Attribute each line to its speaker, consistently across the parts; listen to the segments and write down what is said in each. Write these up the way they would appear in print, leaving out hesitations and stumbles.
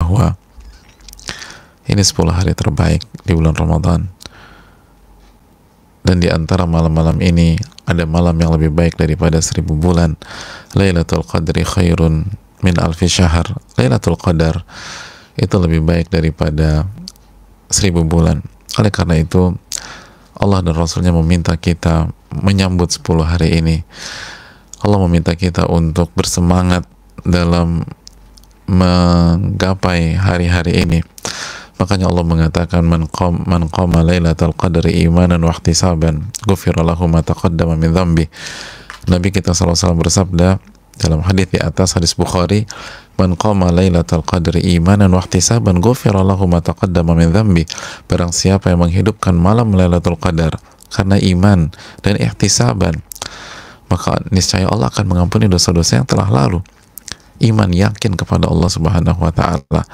Speaker 1: bahwa ini 10 hari terbaik di bulan Ramadan, dan di antara malam-malam ini ada malam yang lebih baik daripada 1000 bulan. Lailatul Qadri khairun min alfi syahr. Lailatul Qadar itu lebih baik daripada 1000 bulan. Oleh karena itu Allah dan Rasulnya meminta kita menyambut 10 hari ini. Allah meminta kita untuk bersemangat dalam menggapai hari-hari ini. Makanya Allah mengatakan man qama lailatal qadri imanan wa ihtisaban ghufira lahu ma taqaddama min dhanbi. Nabi kita SAW bersabda dalam hadis di atas, hadis Bukhari, man qama lailatal qadri imanan wa ihtisaban ghufira lahu ma taqaddama min dhanbi. Barang siapa yang menghidupkan malam Lailatul Qadar karena iman dan ihtisaban, maka niscaya Allah akan mengampuni dosa-dosa yang telah lalu. Iman, yakin kepada Allah Subhanahu wa taala,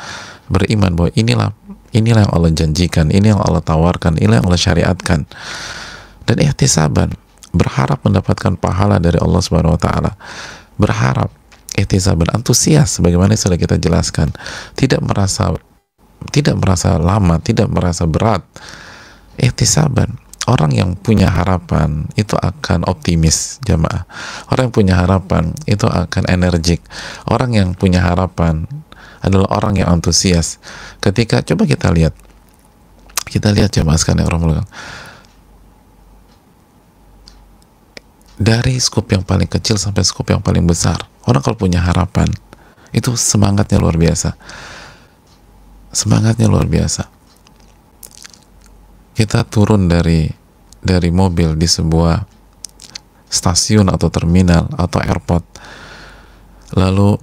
Speaker 1: beriman bahwa inilah yang Allah janjikan, ini yang Allah tawarkan, ini yang Allah syariatkan. Dan ihtisaban, berharap mendapatkan pahala dari Allah Subhanahu wa taala. Berharap, ihtisaban, antusias sebagaimana sudah kita jelaskan. Tidak merasa lama, tidak merasa berat. Ihtisaban, orang yang punya harapan itu akan optimis, jamaah. Orang yang punya harapan itu akan energik. Orang yang punya harapan adalah orang yang antusias. Ketika, coba kita lihat jamaah sekalian, dari skup yang paling kecil sampai skup yang paling besar, orang kalau punya harapan itu semangatnya luar biasa. Semangatnya luar biasa. Kita turun dari mobil di sebuah stasiun atau terminal atau airport, lalu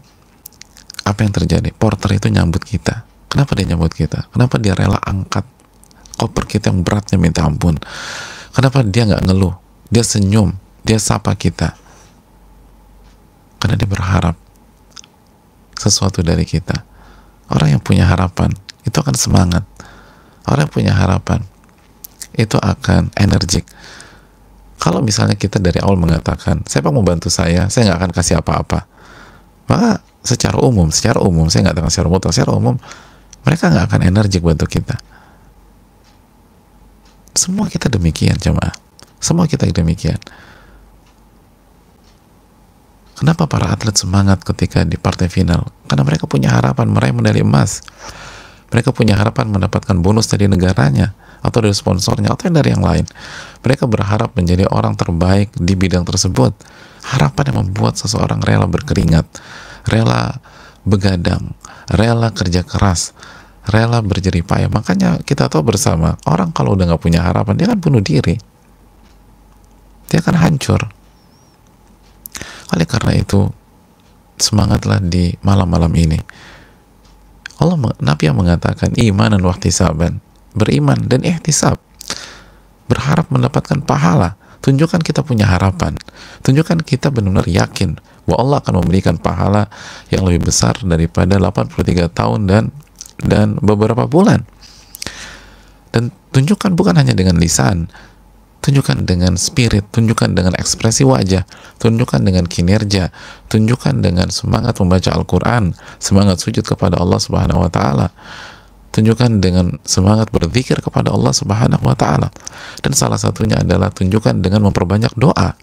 Speaker 1: apa yang terjadi? Porter itu nyambut kita. Kenapa dia nyambut kita? Kenapa dia rela angkat koper kita yang beratnya minta ampun? Kenapa dia nggak ngeluh? Dia senyum, dia sapa kita, karena dia berharap sesuatu dari kita. Orang yang punya harapan itu akan semangat. Orang yang punya harapan itu akan energik. Kalau misalnya kita dari awal mengatakan, siapa mau bantu saya nggak akan kasih apa-apa, maka secara umum, saya nggak akan secara mutlak, secara umum mereka nggak akan energik bantu kita. Semua kita demikian, jemaah. Semua kita demikian. Kenapa para atlet semangat ketika di partai final? Karena mereka punya harapan meraih medali emas. Mereka punya harapan mendapatkan bonus dari negaranya, atau dari sponsornya, atau dari yang lain. Mereka berharap menjadi orang terbaik di bidang tersebut. Harapan yang membuat seseorang rela berkeringat, rela begadang, rela kerja keras, rela berjerih payah. Makanya kita tahu bersama, orang kalau udah nggak punya harapan, dia akan bunuh diri. Dia akan hancur. Oleh karena itu, semangatlah di malam-malam ini. Nabi yang mengatakan imanan wa ihtisaban, beriman dan ihtisab, berharap mendapatkan pahala. Tunjukkan kita punya harapan, tunjukkan kita benar-benar yakin bahwa Allah akan memberikan pahala yang lebih besar daripada 83 tahun dan beberapa bulan. Dan tunjukkan bukan hanya dengan lisan, tunjukkan dengan spirit, tunjukkan dengan ekspresi wajah, tunjukkan dengan kinerja, tunjukkan dengan semangat membaca Al-Quran, semangat sujud kepada Allah Subhanahu wa Ta'ala, tunjukkan dengan semangat berzikir kepada Allah Subhanahu wa Ta'ala. Dan salah satunya adalah tunjukkan dengan memperbanyak doa.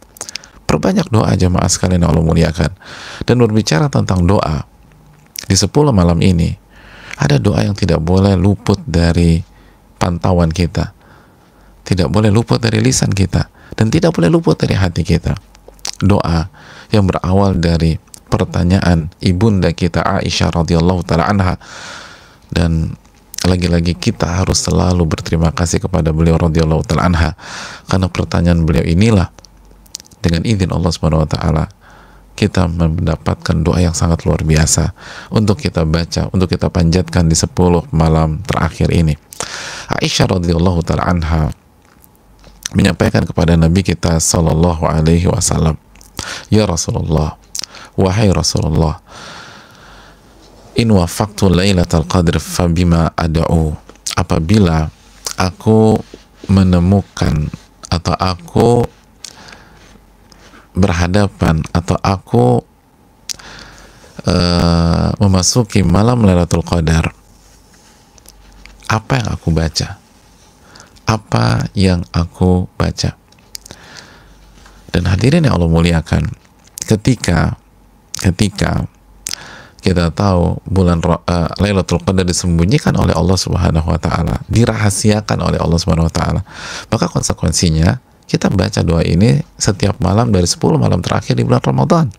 Speaker 1: Perbanyak doa, jamaah sekalian yang Allah muliakan. Dan berbicara tentang doa, di 10 malam ini ada doa yang tidak boleh luput dari pantauan kita, tidak boleh luput dari lisan kita, dan tidak boleh luput dari hati kita. Doa yang berawal dari pertanyaan ibunda kita Aisyah radhiyallahu taala anha, dan lagi-lagi kita harus selalu berterima kasih kepada beliau radhiyallahu taala anha, karena pertanyaan beliau inilah dengan izin Allah Subhanahu wa taala kita mendapatkan doa yang sangat luar biasa untuk kita baca, untuk kita panjatkan di 10 malam terakhir ini. Aisyah radhiyallahu taala anha menyampaikan kepada Nabi kita sallallahu alaihi wasallam, ya Rasulullah, wahai Rasulullah, in wafaqtu lailatul qadr fabima ad'u, apabila aku menemukan atau aku berhadapan atau aku memasuki malam Lailatul Qadar, apa yang aku baca? Apa yang aku baca? Dan hadirin yang Allah muliakan, ketika kita tahu bulan Lailatul Qadar disembunyikan oleh Allah Subhanahu wa taala, dirahasiakan oleh Allah Subhanahu wa taala, maka konsekuensinya kita baca doa ini setiap malam dari 10 malam terakhir di bulan Ramadan.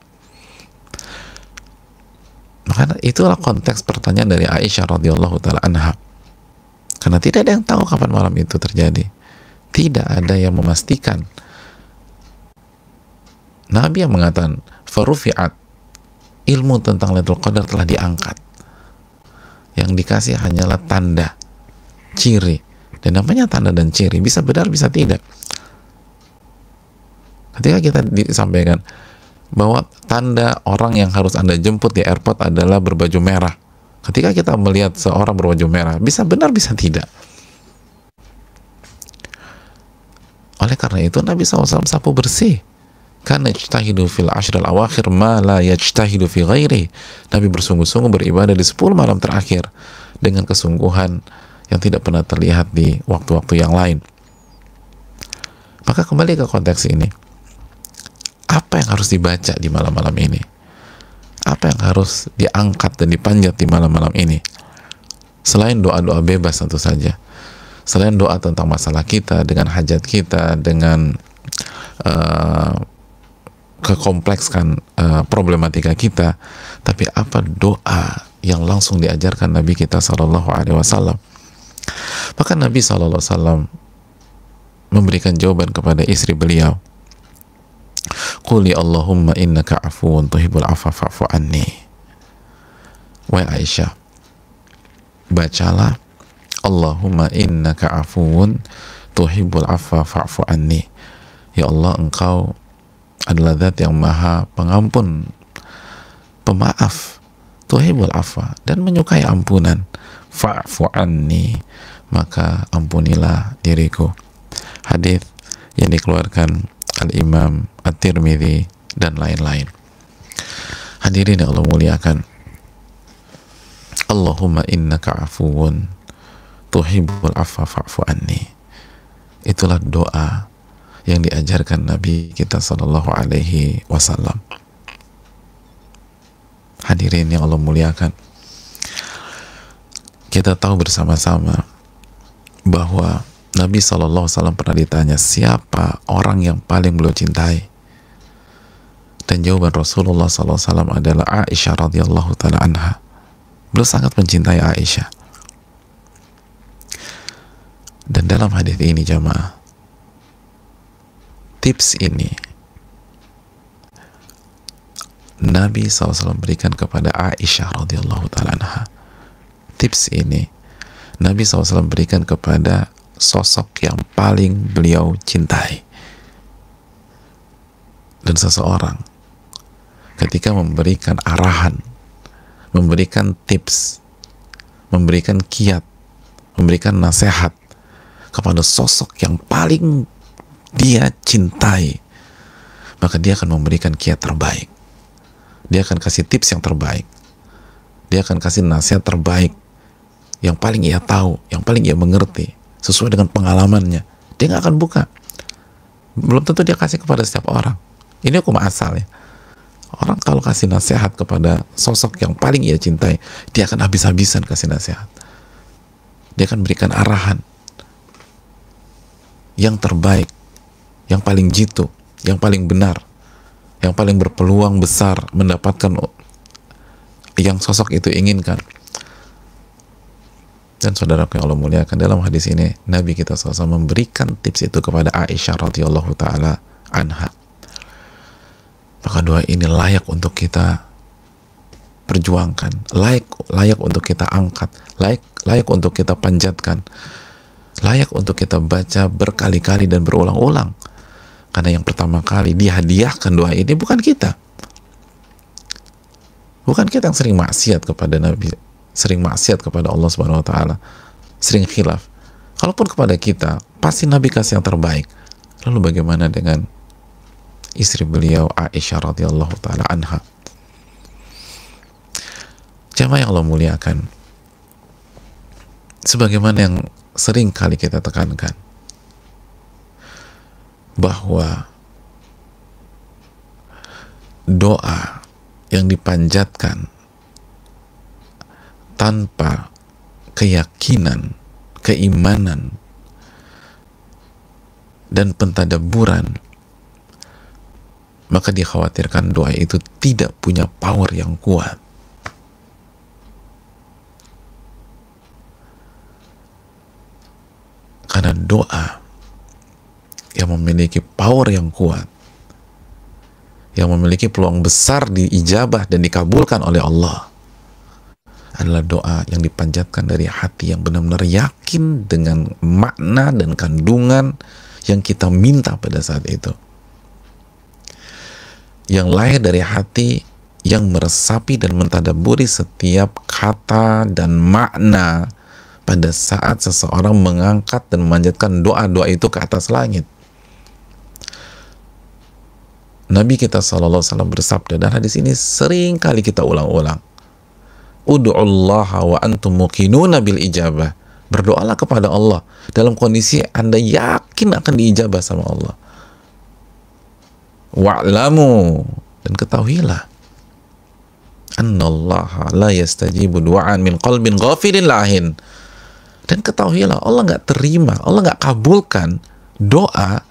Speaker 1: Maka itulah konteks pertanyaan dari Aisyah radhiyallahu taala anha. Karena tidak ada yang tahu kapan malam itu terjadi. Tidak ada yang memastikan. Nabi yang mengatakan farufi'at, ilmu tentang Lailatul Qadar telah diangkat. Yang dikasih hanyalah tanda, ciri. Dan namanya tanda dan ciri, bisa benar bisa tidak. Ketika kita disampaikan bahwa tanda orang yang harus Anda jemput di airport adalah berbaju merah, ketika kita melihat seorang berbaju merah, bisa benar bisa tidak. Oleh karena itu Nabi SAW sapu bersih. Karena yajtahidu fil ashril awakhir ma la yajtahidu fi ghairi. Nabi bersungguh-sungguh beribadah di 10 malam terakhir dengan kesungguhan yang tidak pernah terlihat di waktu-waktu yang lain. Maka kembali ke konteks ini, apa yang harus dibaca di malam-malam ini? Apa yang harus diangkat dan dipanjat di malam-malam ini? Selain doa-doa bebas tentu saja, selain doa tentang masalah kita, dengan hajat kita, dengan kekomplekskan problematika kita, tapi apa doa yang langsung diajarkan Nabi kita Sallallahu Alaihi Wasallam? Maka Nabi Sallallahu Alaihi Wasallam memberikan jawaban kepada istri beliau, Quli Allahumma innaka afuun tuhibbul afwa fa'fu anni. Wahai Aisyah, bacalah Allahumma innaka afuun tuhibbul afwa fa'fu anni. Ya Allah, engkau adalah zat yang maha pengampun, pemaaf, tuhibbul afwa, dan menyukai ampunan, fa'fu anni, maka ampunilah diriku. Hadis yang dikeluarkan Al-Imam At-Tirmidzi dan lain-lain. Hadirin yang Allah muliakan, Allahumma innaka afuun tuhibbul afwa fa'fu anni. Itulah doa yang diajarkan Nabi kita Sallallahu Alaihi Wasallam. Hadirin yang Allah muliakan, kita tahu bersama-sama bahwa Nabi Sallallahu Alaihi Wasallam pernah ditanya siapa orang yang paling beliau cintai, dan jawaban Rasulullah Sallallahu Alaihi Wasallam adalah Aisyah radhiyallahu taala anha. Beliau sangat mencintai Aisyah. Dan dalam hadis ini jamaah, tips ini Nabi SAW berikan kepada Aisyah radhiyallahu taala anha. Tips ini Nabi SAW berikan kepada sosok yang paling beliau cintai. Dan seseorang ketika memberikan arahan, memberikan tips, memberikan kiat, memberikan nasihat kepada sosok yang paling dia cintai, maka dia akan memberikan kiat terbaik, dia akan kasih tips yang terbaik, dia akan kasih nasihat terbaik yang paling ia tahu, yang paling ia mengerti sesuai dengan pengalamannya. Dia nggak akan buka, belum tentu dia kasih kepada setiap orang. Ini hukum asal ya. Orang kalau kasih nasihat kepada sosok yang paling ia cintai, dia akan habis-habisan kasih nasihat. Dia akan berikan arahan yang terbaik, yang paling jitu, yang paling benar, yang paling berpeluang besar mendapatkan yang sosok itu inginkan. Dan saudaraku yang Allah muliakan, dalam hadis ini Nabi kita SAW memberikan tips itu kepada Aisyah radhiyallahu taala anha. Maka doa ini layak untuk kita perjuangkan, layak untuk kita angkat, layak untuk kita panjatkan, layak untuk kita baca berkali-kali dan berulang-ulang. Karena yang pertama kali dihadiahkan doa ini bukan kita. Bukan kita yang sering maksiat kepada Nabi, sering maksiat kepada Allah Subhanahu wa taala, sering khilaf. Kalaupun kepada kita, pasti Nabi kasih yang terbaik. Lalu bagaimana dengan istri beliau Aisyah radhiyallahu taala anha? Jamaah yang Allah muliakan, sebagaimana yang sering kali kita tekankan, bahwa doa yang dipanjatkan tanpa keyakinan, keimanan, dan pentadabburan, maka dikhawatirkan doa itu tidak punya power yang kuat. Karena doa yang memiliki power yang kuat, yang memiliki peluang besar diijabah dan dikabulkan oleh Allah, adalah doa yang dipanjatkan dari hati yang benar-benar yakin dengan makna dan kandungan yang kita minta pada saat itu, yang lahir dari hati yang meresapi dan mentadaburi setiap kata dan makna pada saat seseorang mengangkat dan memanjatkan doa-doa itu ke atas langit. Nabi kita SAW bersabda, dan hadis ini sering kali kita ulang-ulang, Udu'ullaha wa antum muqinuna bil ijabah. Berdoalah kepada Allah dalam kondisi Anda yakin akan diijabah sama Allah. Wa'lamu, dan ketahuilah, annallaha la yastajibu du'an min qalbin ghafilin lahin. Dan ketahuilah, Allah nggak terima, Allah nggak kabulkan doa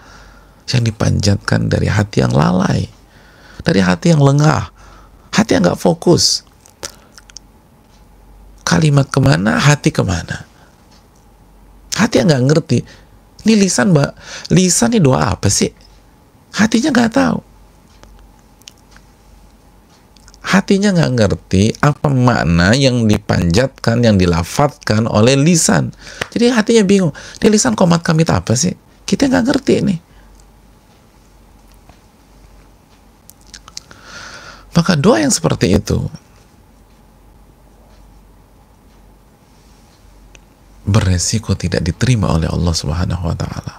Speaker 1: yang dipanjatkan dari hati yang lalai, dari hati yang lengah, hati yang nggak fokus. Kalimat kemana, hati kemana. Hati yang nggak ngerti. Ini lisan, mbak, lisan ini doa apa sih? Hatinya nggak tahu. Hatinya nggak ngerti apa makna yang dipanjatkan, yang dilafatkan oleh lisan. Jadi hatinya bingung. Ini lisan komat kami apa sih? Kita nggak ngerti nih. Maka doa yang seperti itu beresiko tidak diterima oleh Allah Subhanahu wa Ta'ala.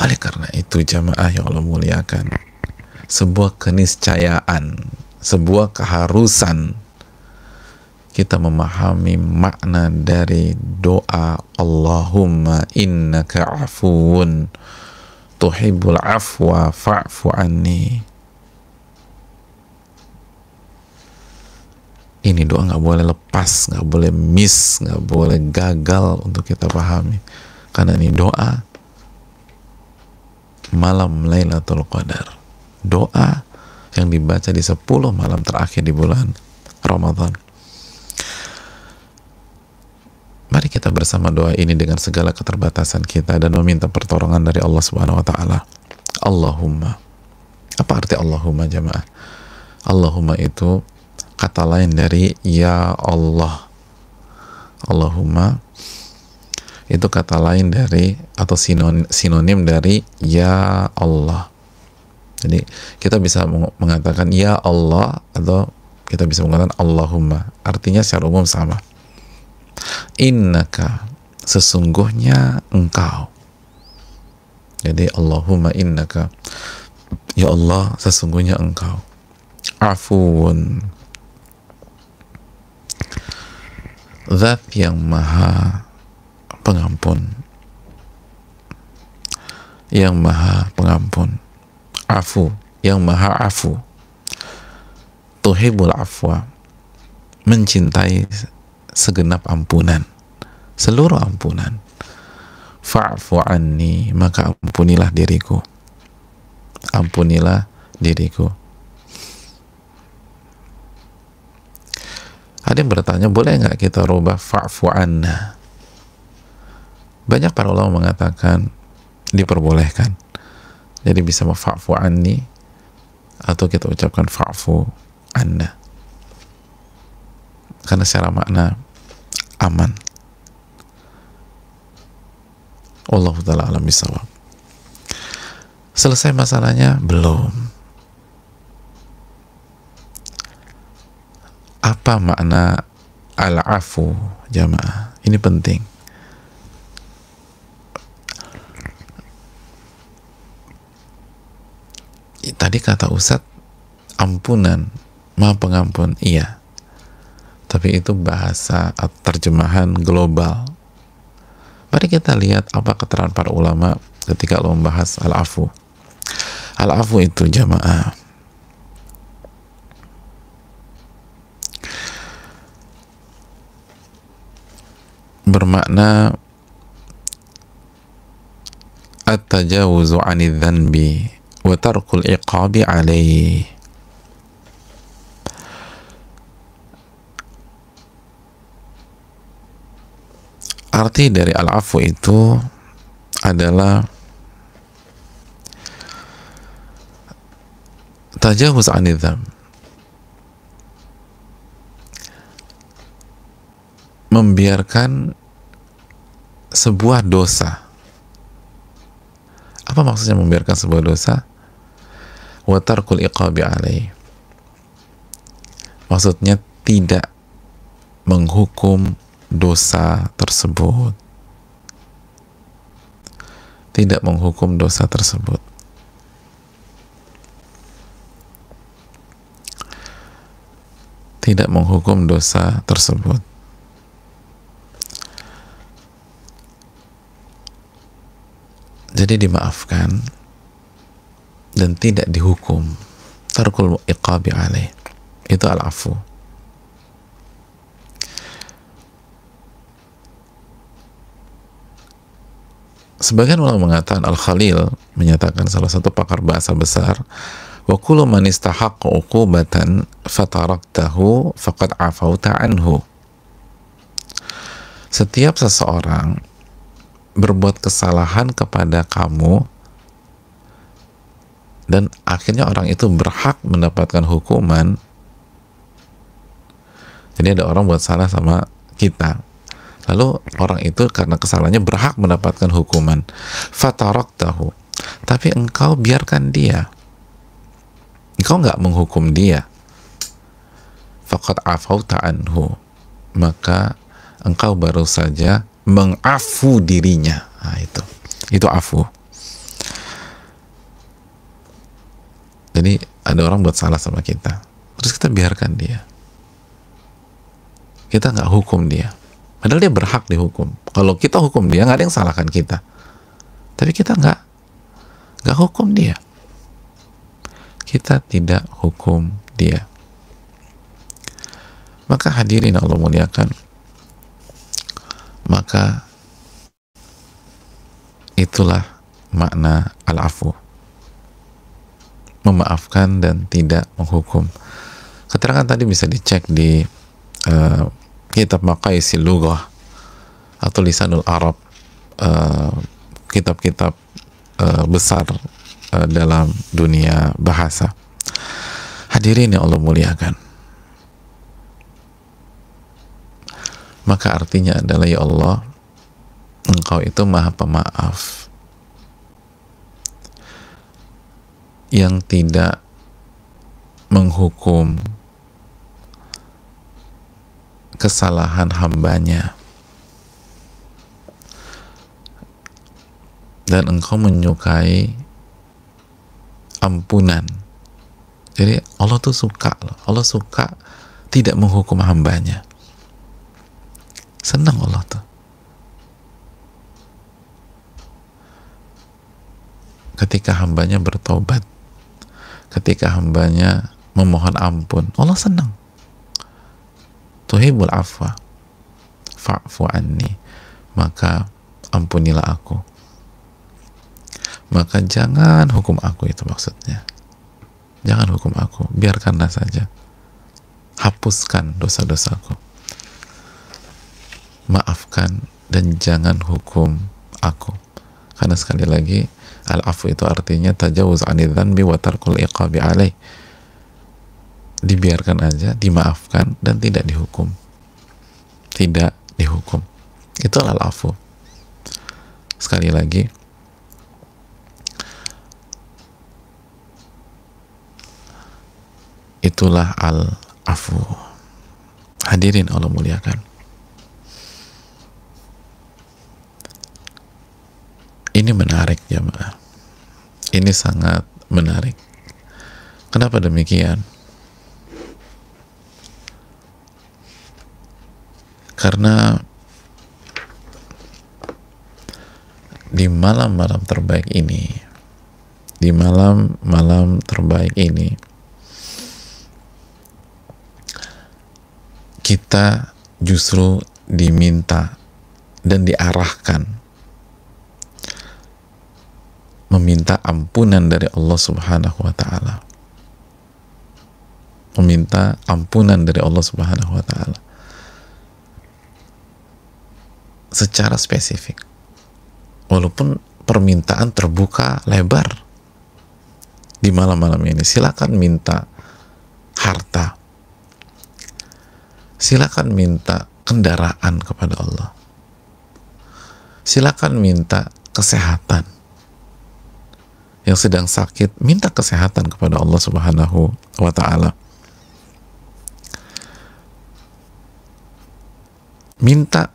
Speaker 1: Oleh karena itu, jamaah yang Allah muliakan, sebuah keniscayaan, sebuah keharusan kita memahami makna dari doa Allahumma innaka afuwun tuhibbul afwa fa'fu anni. Ini doa nggak boleh lepas, nggak boleh miss, nggak boleh gagal untuk kita pahami, karena ini doa malam Lailatul Qadar, doa yang dibaca di 10 malam terakhir di bulan Ramadan. Mari kita bersama doa ini dengan segala keterbatasan kita dan meminta pertolongan dari Allah Subhanahu wa Ta'ala. Allahumma. Apa arti Allahumma, jamaah? Allahumma itu kata lain dari ya Allah. Allahumma itu kata lain dari atau sinonim dari ya Allah. Jadi kita bisa mengatakan ya Allah atau kita bisa mengatakan Allahumma. Artinya secara umum sama. Innaka, sesungguhnya engkau. Jadi Allahumma innaka, ya Allah, sesungguhnya engkau. Afuun, Zat yang maha pengampun, yang maha pengampun. Afu, yang maha afu. Tuhibul afwa, mencintai segenap ampunan, seluruh ampunan. Fa'fu anni, maka ampunilah diriku, ampunilah diriku. Ada yang bertanya, boleh nggak kita rubah fa'fu anna? Banyak para ulama mengatakan diperbolehkan. Jadi bisa fa'fu anni atau kita ucapkan fa'fu anna, karena secara makna aman. Wallahu ta'ala alam bisawab. Selesai masalahnya? Belum. Apa makna al-afu, jamaah? Ini penting. Tadi kata Ustadz ampunan, Maha pengampun, iya. Tapi itu bahasa atau terjemahan global. Mari kita lihat apa keterangan para ulama ketika membahas al-afu. Al-afu itu jamaah bermakna at-tajawuzu 'anil dhanbi wa tarkul iqabi 'alaihi. Arti dari al-afu itu adalah tajawuz 'anil dhanb, membiarkan sebuah dosa. Apa maksudnya membiarkan sebuah dosa? Wa tarkul iqabi 'alaihi, maksudnya tidak menghukum dosa tersebut, tidak menghukum dosa tersebut. Tidak menghukum dosa tersebut. Jadi dimaafkan dan tidak dihukum. Tarkul iqabi alaih, itu al-afu. Sebagian ulama mengatakan, Al-Khalil menyatakan, salah satu pakar bahasa besar, wa kullu man istahaqqa uqubatan fataraktahu faqad afauta anhu. Setiap seseorang berbuat kesalahan kepada kamu dan akhirnya orang itu berhak mendapatkan hukuman. Jadi ada orang buat salah sama kita, lalu orang itu karena kesalahannya berhak mendapatkan hukuman. Fataraktahu, tapi engkau biarkan dia, engkau nggak menghukum dia. Faqad afauta anhu, maka engkau baru saja mengafu dirinya. Nah, itu afu. Jadi ada orang buat salah sama kita, terus kita biarkan dia, kita nggak hukum dia, padahal dia berhak dihukum. Kalau kita hukum dia, nggak ada yang salahkan kita, tapi kita nggak hukum dia, kita tidak hukum dia. Maka hadirin Allah muliakan, maka itulah makna al-afu, memaafkan dan tidak menghukum. Keterangan tadi bisa dicek di kitab Maqayisil Lughah atau Lisanul Arab, kitab-kitab besar dalam dunia bahasa. Hadirin yang Allah muliakan, maka artinya adalah, ya Allah, engkau itu maha pemaaf yang tidak menghukum kesalahan hambanya, dan engkau menyukai ampunan. Jadi Allah tuh suka loh, Allah suka tidak menghukum hambanya. Senang Allah tuh ketika hambanya bertobat, ketika hambanya memohon ampun. Allah senang. Tuhibul afwa fa'fu anni, maka ampunilah aku, maka jangan hukum aku. Itu maksudnya, jangan hukum aku, biarkanlah saja, hapuskan dosa-dosaku, maafkan dan jangan hukum aku. Karena sekali lagi, al-afu itu artinya tajawuz 'anil dhanbi wa tarkul iqabi alaih, dibiarkan aja, dimaafkan dan tidak dihukum, tidak dihukum. Itu al-afu. Sekali lagi, itulah al-afu. Hadirin Allah muliakan, ini menarik jamaah, ini sangat menarik. Kenapa demikian? Karena di malam-malam terbaik ini, di malam-malam terbaik ini, kita justru diminta dan diarahkan meminta ampunan dari Allah Subhanahu wa Ta'ala. Meminta ampunan dari Allah Subhanahu wa Ta'ala secara spesifik, walaupun permintaan terbuka lebar di malam-malam ini. Silakan minta harta, silakan minta kendaraan kepada Allah, silakan minta kesehatan. Yang sedang sakit, minta kesehatan kepada Allah Subhanahu wa Ta'ala. Minta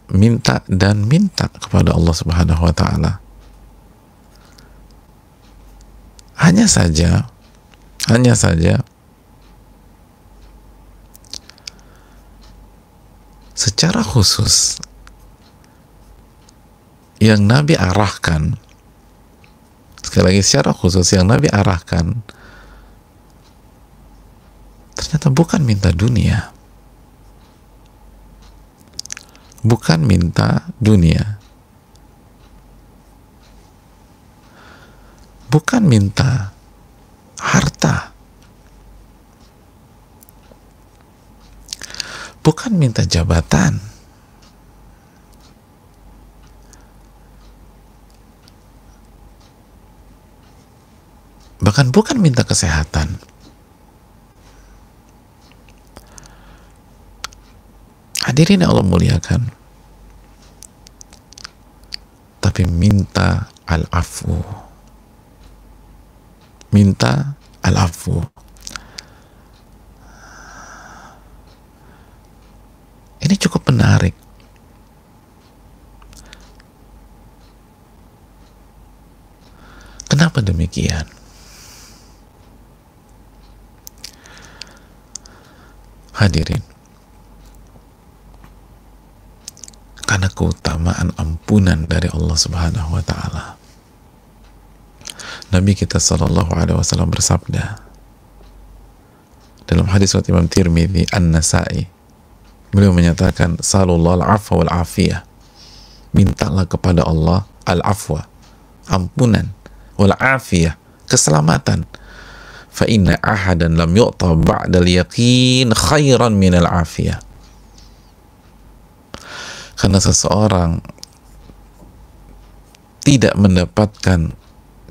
Speaker 1: dan minta kepada Allah Subhanahu wa Ta'ala. Hanya saja secara khusus yang Nabi arahkan, sekali lagi secara khusus yang Nabi arahkan ternyata bukan minta dunia, bukan minta dunia, bukan minta harta, bukan minta jabatan, bahkan bukan minta kesehatan. Hadirin yang Allah muliakan, tapi minta al-afu, minta al-afu. Ini cukup menarik. Kenapa demikian? Hadirin, karena keutamaan ampunan dari Allah Subhanahu wa Ta'ala. Nabi kita sallallahu alaihi wasallam bersabda dalam hadis riwayat Imam Tirmidzi An-Nasa'i, beliau menyatakan, sallallahu al-afwa wal afiyah, mintalah kepada Allah al-afwa, ampunan, wal afiyah, keselamatan. Fa inna ahadan lam yu'ta ba'dal yaqin khairan minal afiyah. Karena seseorang tidak mendapatkan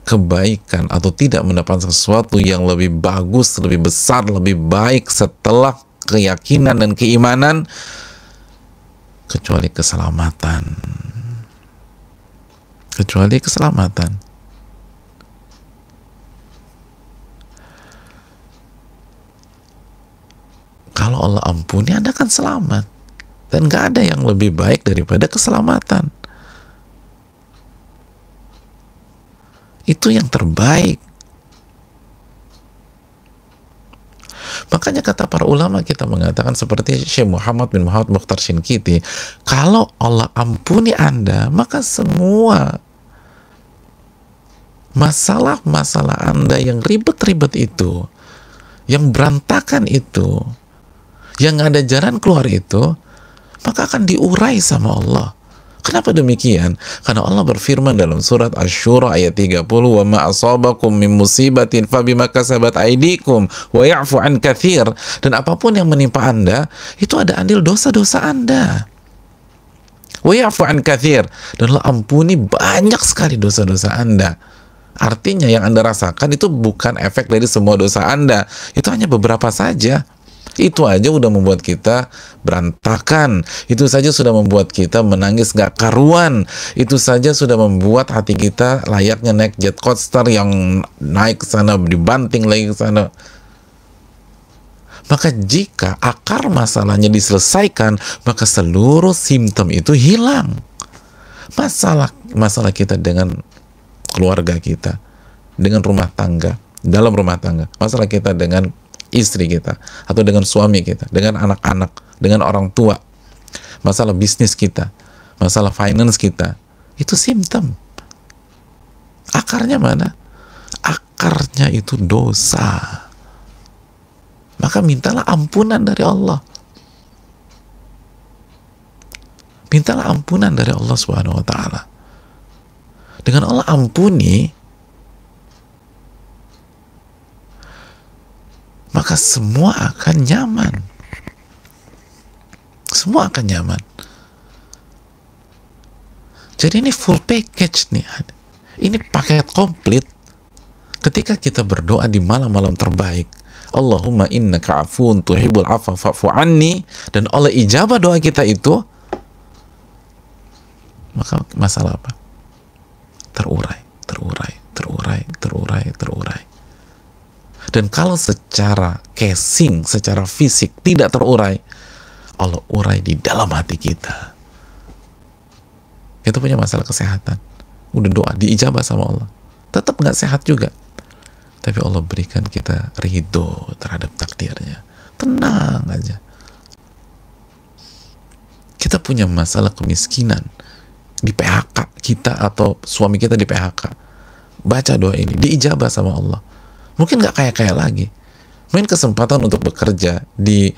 Speaker 1: kebaikan atau tidak mendapatkan sesuatu yang lebih bagus, lebih besar, lebih baik setelah keyakinan dan keimanan kecuali keselamatan. Kecuali keselamatan. Kalau Allah ampuni, Anda akan selamat. Dan gak ada yang lebih baik daripada keselamatan. Itu yang terbaik. Makanya kata para ulama kita mengatakan seperti Syekh Muhammad bin Muhammad Mukhtar Shinkiti, kalau Allah ampuni Anda, maka semua masalah-masalah Anda yang ribet-ribet itu, yang berantakan itu, yang ada jalan keluar itu, maka akan diurai sama Allah. Kenapa demikian? Karena Allah berfirman dalam surat Asy-Syura ayat 30, "Wa ma asabakum min musibatin fabima kasabat aydikum wa ya'fu an katsir." Dan apapun yang menimpa Anda, itu ada andil dosa-dosa Anda. Wa ya'fu an katsir, dan Allah ampuni banyak sekali dosa-dosa Anda. Artinya yang Anda rasakan itu bukan efek dari semua dosa Anda, itu hanya beberapa saja. Itu aja udah membuat kita berantakan. Itu saja sudah membuat kita menangis gak karuan. Itu saja sudah membuat hati kita layaknya naik jet coaster yang naik ke sana, dibanting lagi ke sana. Maka jika akar masalahnya diselesaikan, maka seluruh simptom itu hilang. Masalah kita dengan keluarga kita, dengan rumah tangga, dalam rumah tangga, masalah kita dengan istri kita, atau dengan suami kita, dengan anak-anak, dengan orang tua, masalah bisnis kita, masalah finance kita, itu simptom. Akarnya mana? Akarnya itu dosa. Maka mintalah ampunan dari Allah. Mintalah ampunan dari Allah Subhanahu wa taala. Dengan Allah ampuni, maka semua akan nyaman. Semua akan nyaman. Jadi ini full package nih. Ini paket komplit. Ketika kita berdoa di malam-malam terbaik, Allahumma innaka afuun tuhibbul afwa fa'fu anni, dan Allah ijabah doa kita itu, maka masalah apa? Terurai, terurai, terurai, terurai, terurai. Dan kalau secara casing, secara fisik tidak terurai, Allah urai di dalam hati kita. Kita punya masalah kesehatan, udah doa diijabah sama Allah, tetap nggak sehat juga, tapi Allah berikan kita ridho terhadap takdirnya. Tenang aja. Kita punya masalah kemiskinan, di PHK kita atau suami kita di PHK, baca doa ini diijabah sama Allah. Mungkin nggak kaya-kaya lagi, mungkin kesempatan untuk bekerja di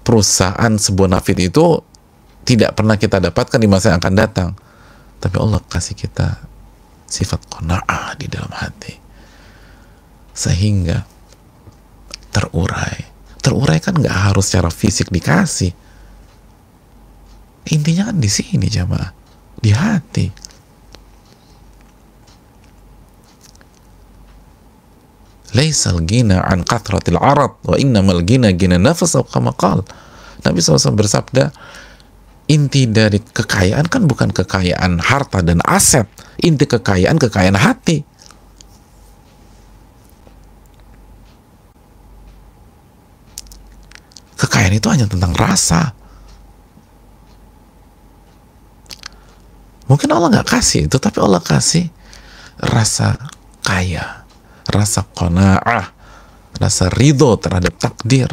Speaker 1: perusahaan sebuah nafit itu tidak pernah kita dapatkan di masa yang akan datang, tapi Allah kasih kita sifat qanaah di dalam hati, sehingga terurai kan nggak harus secara fisik dikasih, intinya kan di sini jamaah, di hati. Laisal gina an kathratil arad wa innamal gina gina nafas, kama qala Nabi SAW bersabda, inti dari kekayaan kan bukan kekayaan harta dan aset, inti kekayaan hati. Kekayaan itu hanya tentang rasa. Mungkin Allah nggak kasih itu, tapi Allah kasih rasa kaya, rasa qanaah, rasa ridho terhadap takdir.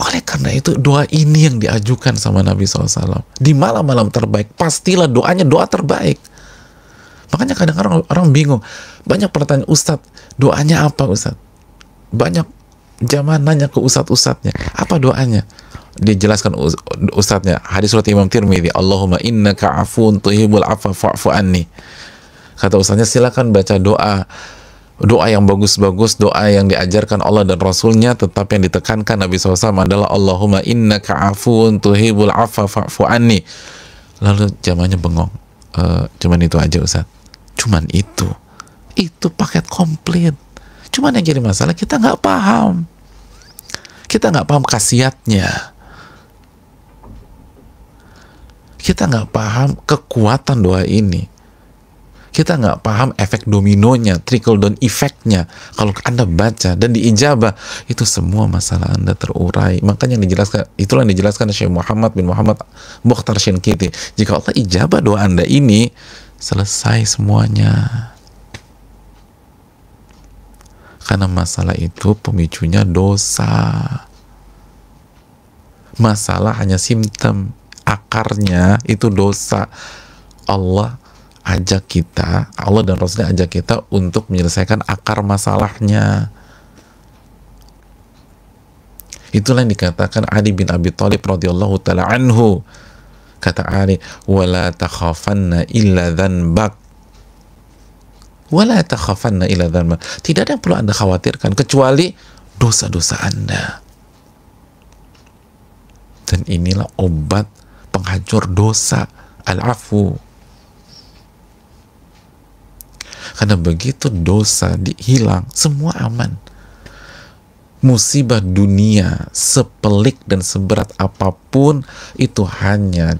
Speaker 1: Oleh karena itu doa ini yang diajukan sama Nabi SAW di malam-malam terbaik, pastilah doanya doa terbaik. Makanya kadang-kadang orang bingung, banyak pertanyaan, Ustadz doanya apa Ustadz? Banyak jamaah nanya ke ustadz-ustadznya, apa doanya? Dia jelaskan ustadznya, hadis surat Imam Tirmidzi, Allahumma innaka afuun tuhibbul afwa fa'fu anni. Kata ustadznya, silakan baca doa yang bagus-bagus, doa yang diajarkan Allah dan Rasulnya, tetapi yang ditekankan Nabi SAW adalah Allahumma innaka afuun tuhibbul afwa fa'fu anni. Lalu jamaahnya bengong, cuman itu aja Ustaz? Cuman itu paket komplit. Cuman yang jadi masalah kita nggak paham, khasiatnya, kita nggak paham kekuatan doa ini, kita nggak paham efek dominonya, trickle down effect-nya. Kalau Anda baca dan diijabah, itu semua masalah Anda terurai. Makanya yang dijelaskan, itulah yang dijelaskan Syekh Muhammad bin Muhammad Mukhtar Shinkiti. Jika Allah ijabah doa Anda ini, selesai semuanya. Karena masalah itu pemicunya dosa. Masalah hanya simptom, akarnya itu dosa. Allah dan Rasulnya ajak kita untuk menyelesaikan akar masalahnya. Itulah yang dikatakan Ali bin Abi Thalib radhiyallahu taala anhu. Kata Ali, wala takhafanna illa dzanbak, wala takhafanna illa dzanbak. Tidak ada yang perlu Anda khawatirkan kecuali dosa-dosa Anda. Dan inilah obat penghancur dosa, al-afu. Karena begitu dosa hilang, semua aman. Musibah dunia sepelik dan seberat apapun, itu hanya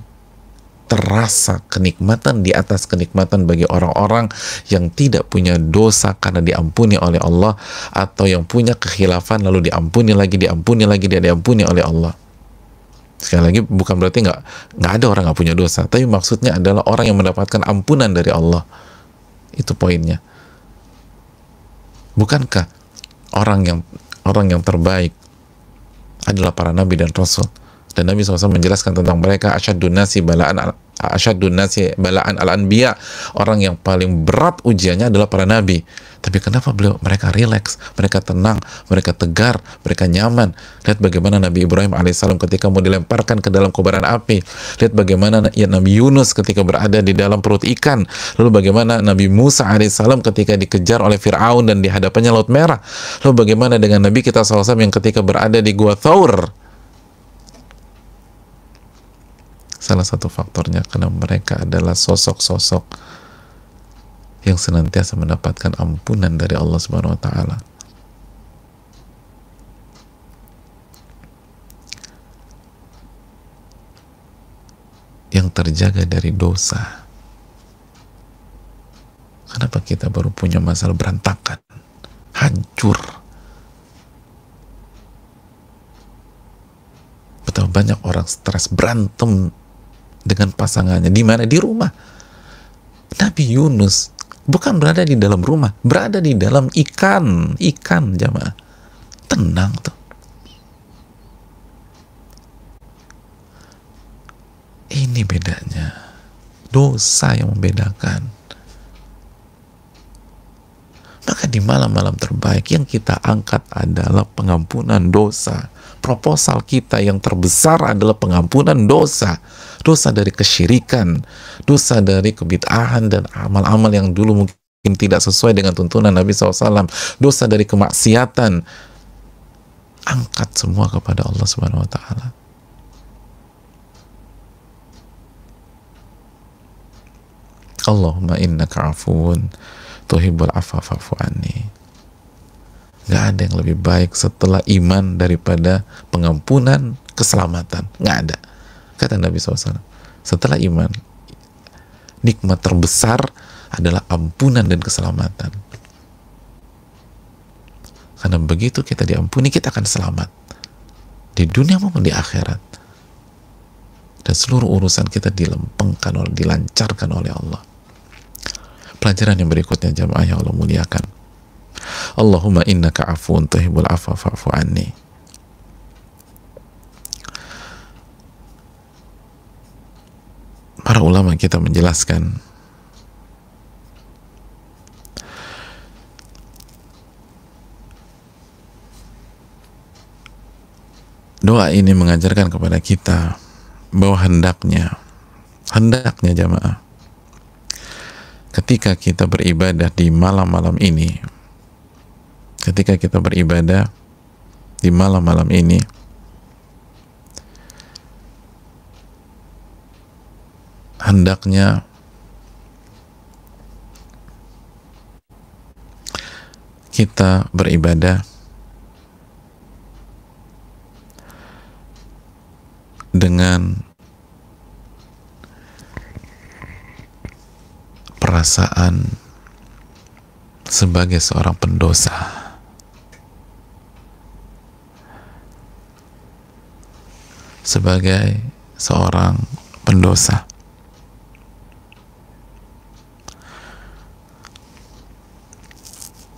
Speaker 1: terasa kenikmatan di atas kenikmatan bagi orang-orang yang tidak punya dosa karena diampuni oleh Allah, atau yang punya kekhilafan lalu diampuni lagi oleh Allah. Sekali lagi, bukan berarti nggak ada orang nggak punya dosa, tapi maksudnya adalah orang yang mendapatkan ampunan dari Allah. Itu poinnya. Bukankah orang yang terbaik adalah para nabi dan rasul? Dan Nabi SAW menjelaskan tentang mereka, asyaddun nasi balaan al-anbiya, orang yang paling berat ujiannya adalah para nabi. Tapi kenapa mereka rileks, mereka tenang, mereka tegar, mereka nyaman? Lihat bagaimana Nabi Ibrahim alaihissalam ketika mau dilemparkan ke dalam kobaran api. Lihat bagaimana Nabi Yunus ketika berada di dalam perut ikan. Lalu bagaimana Nabi Musa alaihissalam ketika dikejar oleh Fir'aun dan di hadapannya Laut Merah. Lalu bagaimana dengan Nabi kita SAW yang ketika berada di Gua Thaur. Salah satu faktornya karena mereka adalah sosok-sosok yang senantiasa mendapatkan ampunan dari Allah Subhanahu wa taala. Yang terjaga dari dosa. Kenapa kita baru punya masalah berantakan, hancur? Betapa banyak orang stres, berantem dengan pasangannya. Di mana? Di rumah. Nabi Yunus bukan berada di dalam rumah, berada di dalam ikan jamaah. Tenang tuh. Ini bedanya. Dosa yang membedakan. Maka di malam-malam terbaik yang kita angkat adalah pengampunan dosa. Proposal kita yang terbesar adalah pengampunan dosa. Dosa dari kesyirikan, dosa dari kebid'ahan dan amal-amal yang dulu mungkin tidak sesuai dengan tuntunan Nabi SAW, dosa dari kemaksiatan. Angkat semua kepada Allah Subhanahu wa taala. Allahumma innaka afuwun tuhibbul afwa fa'fu anni. Gak ada yang lebih baik setelah iman daripada pengampunan, keselamatan. Gak ada. Kata Nabi SAW, setelah iman, nikmat terbesar adalah ampunan dan keselamatan. Karena begitu kita diampuni, kita akan selamat di dunia maupun di akhirat. Dan seluruh urusan kita dilempengkan, dilancarkan oleh Allah. Pelajaran yang berikutnya jamaah yang Allah muliakan. Allahumma innaka afuun tuhibbul afwa fa'fu anni. Para ulama kita menjelaskan doa ini mengajarkan kepada kita bahwa hendaknya jamaah, ketika kita beribadah di malam-malam ini, ketika kita beribadah di malam-malam ini, hendaknya kita beribadah dengan perasaan sebagai seorang pendosa, sebagai seorang pendosa.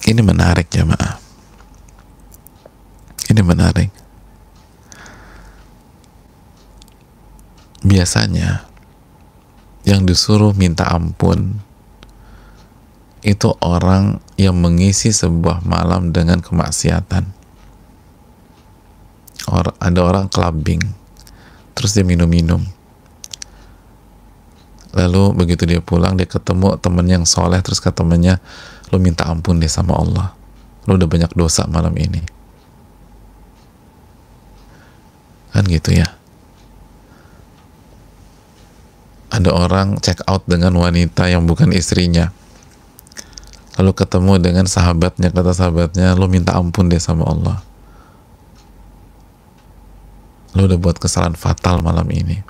Speaker 1: Ini menarik jamaah. Ini menarik. Biasanya yang disuruh minta ampun itu orang yang mengisi sebuah malam dengan kemaksiatan. Ada orang clubbing, terus dia minum-minum. Lalu begitu dia pulang, dia ketemu temen yang soleh, terus kata temennya, lo minta ampun deh sama Allah, lo udah banyak dosa malam ini. Kan gitu ya. Ada orang check out dengan wanita yang bukan istrinya, lalu ketemu dengan sahabatnya, kata sahabatnya, lo minta ampun deh sama Allah, lo udah buat kesalahan fatal malam ini.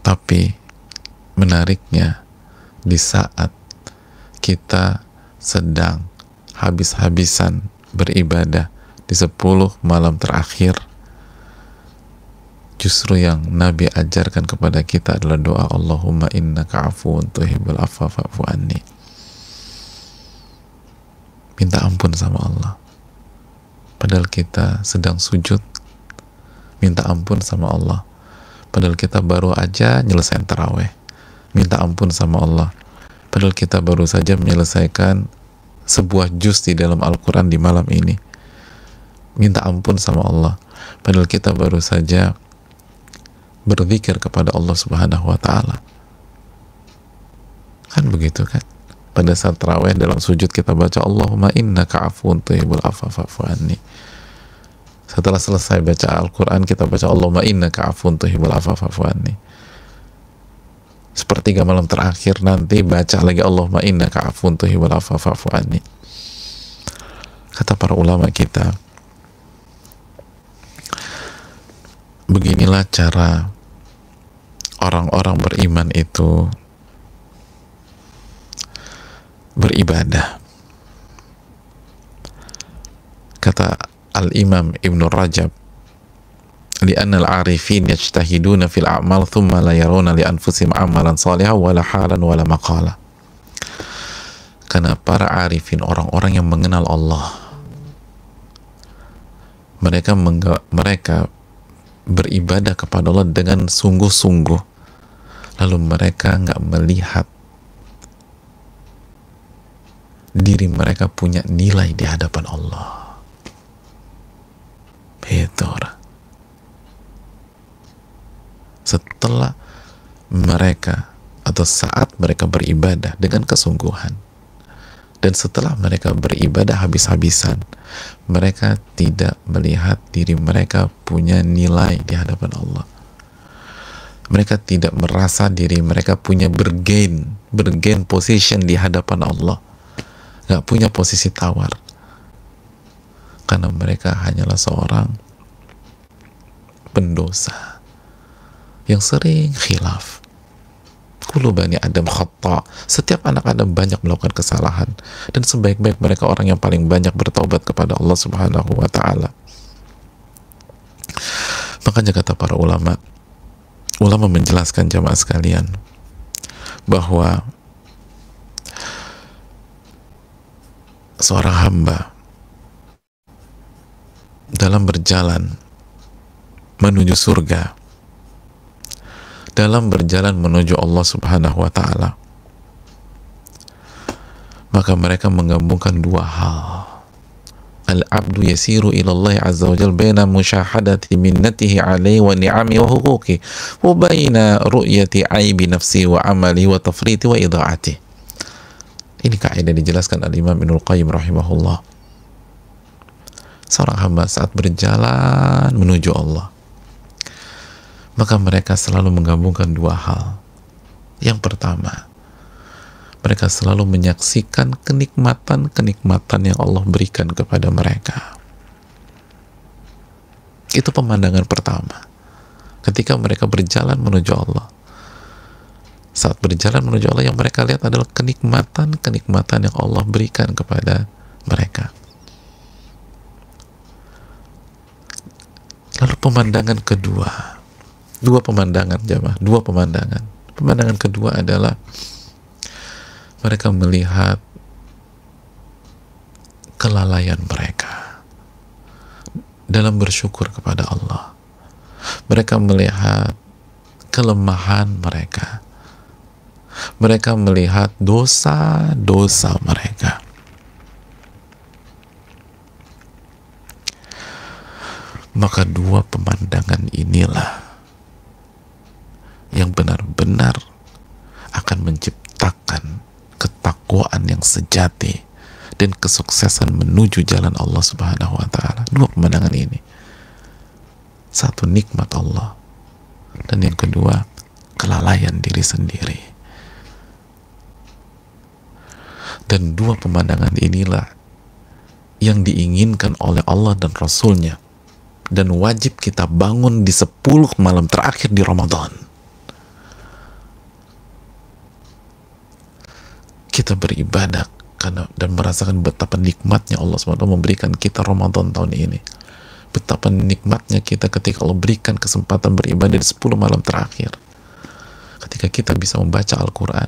Speaker 1: Tapi menariknya, di saat kita sedang habis-habisan beribadah di 10 malam terakhir, Justru yang Nabi ajarkan kepada kita adalah doa Allahumma innaka afuwun tuhibbul afwa fa'fu anni. Minta ampun sama Allah. Padahal kita sedang sujud, minta ampun sama Allah. Padahal kita baru aja nyelesain taraweh, minta ampun sama Allah. Padahal kita baru saja menyelesaikan sebuah juz di dalam Al-Quran di malam ini, minta ampun sama Allah. Padahal kita baru saja berzikir kepada Allah Subhanahu wa Ta'ala. Kan begitu kan? Pada saat tarawih dalam sujud kita baca Allahumma innaka afuwun tuhibbul afwa fa'fu anni. Setelah selesai baca Al-Quran kita baca Allahumma innaka afuwun tuhibbul afwa fa'fu anni. Sepertiga malam terakhir nanti baca lagi Allahumma innaka afuwun tuhibbul afwa fa'fu anni. Kata para ulama kita, beginilah cara orang-orang beriman itu beribadah. Kata Al-Imam Ibn Rajab, li'anna al-arifin yajtahiduna fil a'mal thumma la yaruna li anfusihim amalan salihan wala halan wala maqala. Karena para arifin, orang-orang yang mengenal Allah, mereka beribadah kepada Allah dengan sungguh-sungguh, lalu mereka nggak melihat diri mereka punya nilai di hadapan Allah. Itu setelah mereka atau saat mereka beribadah dengan kesungguhan, dan setelah mereka beribadah habis-habisan, mereka tidak melihat diri mereka punya nilai di hadapan Allah. Mereka tidak merasa diri mereka punya bergain position di hadapan Allah, nggak punya posisi tawar, karena mereka hanyalah seorang pendosa yang sering khilaf. Kullu bani Adam khata. Setiap anak Adam banyak melakukan kesalahan, dan sebaik-baik mereka orang yang paling banyak bertaubat kepada Allah Subhanahu wa Ta'ala. Makanya kata para ulama menjelaskan jamaah sekalian bahwa seorang hamba dalam berjalan menuju surga, dalam berjalan menuju Allah Subhanahu wa Ta'ala, maka mereka menggabungkan dua hal. Al-abdu yasiru ilallahi azza wa jal baina musyahadati minnatihi alaihi wa ni'ami wa huquqi wa baina ru'yati aibi nafsi wa amali wa tafriti wa idha'ati. Ini kaidah dijelaskan Al-Imam Ibnul Qayyim rahimahullah. Seorang hamba saat berjalan menuju Allah, maka mereka selalu menggabungkan dua hal. Yang pertama, mereka selalu menyaksikan kenikmatan-kenikmatan yang Allah berikan kepada mereka. Itu pemandangan pertama ketika mereka berjalan menuju Allah. Saat berjalan menuju Allah, yang mereka lihat adalah kenikmatan-kenikmatan yang Allah berikan kepada mereka. Lalu pemandangan kedua, dua pemandangan jamaah, dua pemandangan. Pemandangan kedua adalah mereka melihat kelalaian mereka dalam bersyukur kepada Allah. Mereka melihat kelemahan mereka. Mereka melihat dosa-dosa mereka. Maka dua pemandangan inilah yang benar-benar akan menciptakan ketakwaan yang sejati dan kesuksesan menuju jalan Allah Subhanahu wa Ta'ala. Dua pemandangan ini, satu nikmat Allah, dan yang kedua kelalaian diri sendiri. Dan dua pemandangan inilah yang diinginkan oleh Allah dan Rasulnya, dan wajib kita bangun di 10 malam terakhir di Ramadan. Kita beribadah karena dan merasakan betapa nikmatnya Allah SWT memberikan kita Ramadan tahun ini. Betapa nikmatnya kita ketika Allah berikan kesempatan beribadah di 10 malam terakhir. Ketika kita bisa membaca Al-Quran.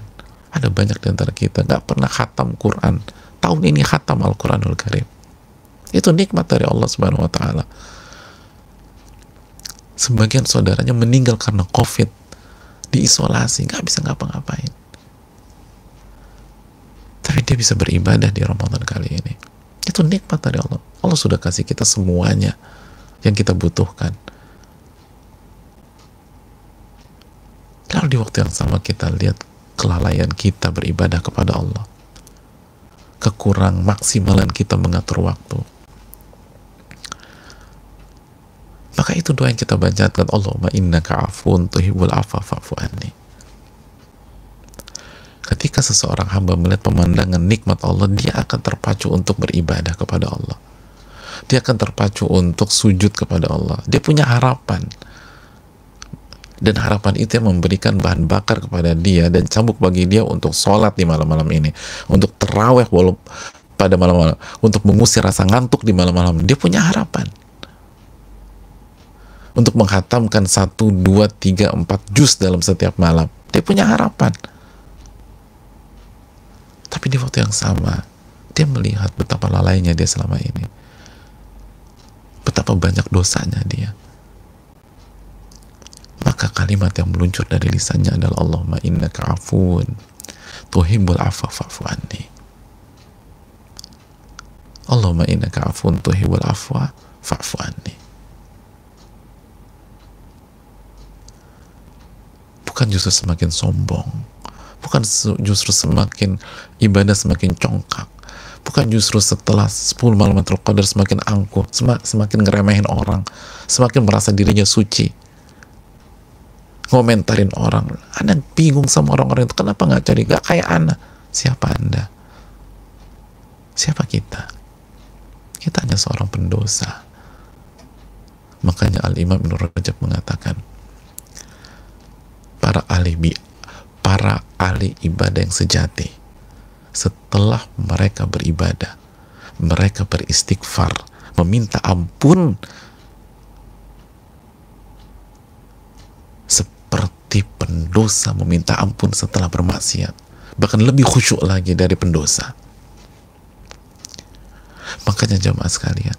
Speaker 1: Ada banyak di antara kita nggak pernah khatam Quran. Tahun ini khatam Al-Quranul Karim. Itu nikmat dari Allah Subhanahu wa Ta'ala. Sebagian saudaranya meninggal karena COVID, diisolasi, nggak bisa ngapa-ngapain. Tapi dia bisa beribadah di Ramadan kali ini. Itu nikmat dari Allah. Allah sudah kasih kita semuanya yang kita butuhkan. Lalu di waktu yang sama kita lihat kelalaian kita beribadah kepada Allah, kekurang maksimalan kita mengatur waktu. Maka itu doa yang kita bacakan, Allahumma innaka afun tuhibbul afwa fa'fu anni. Ketika seseorang hamba melihat pemandangan nikmat Allah, dia akan terpacu untuk beribadah kepada Allah. Dia akan terpacu untuk sujud kepada Allah. Dia punya harapan. Dan harapan itu yang memberikan bahan bakar kepada dia dan cambuk bagi dia untuk sholat di malam-malam ini. Untuk terawih pada malam-malam. Untuk mengusir rasa ngantuk di malam-malam. Dia punya harapan. Untuk menghatamkan 1, 2, 3, 4 juz dalam setiap malam. Dia punya harapan. Tapi di waktu yang sama, dia melihat betapa lalainya dia selama ini. Betapa banyak dosanya dia. Maka kalimat yang meluncur dari lisannya adalah Allahumma innaka afun tuhibbul afwa fa'fu anni. Allahumma innaka afun tuhibbul afwa fa'fu anni. Bukan justru semakin sombong, bukan justru semakin ibadah semakin congkak, bukan justru setelah 10 malam Lailatul Qadar semakin angkuh, semakin ngeremehin orang, semakin merasa dirinya suci, ngomentarin orang. Anda bingung sama orang-orang itu, kenapa nggak cari, nggak kayak Anda. Siapa Anda? Siapa kita? Kita hanya seorang pendosa. Makanya Al-Imam Ibnu Rajab mengatakan, para ahli ibadah yang sejati, setelah mereka beribadah, mereka beristighfar, meminta ampun seperti pendosa meminta ampun setelah bermaksiat, bahkan lebih khusyuk lagi dari pendosa. Makanya jamaah sekalian,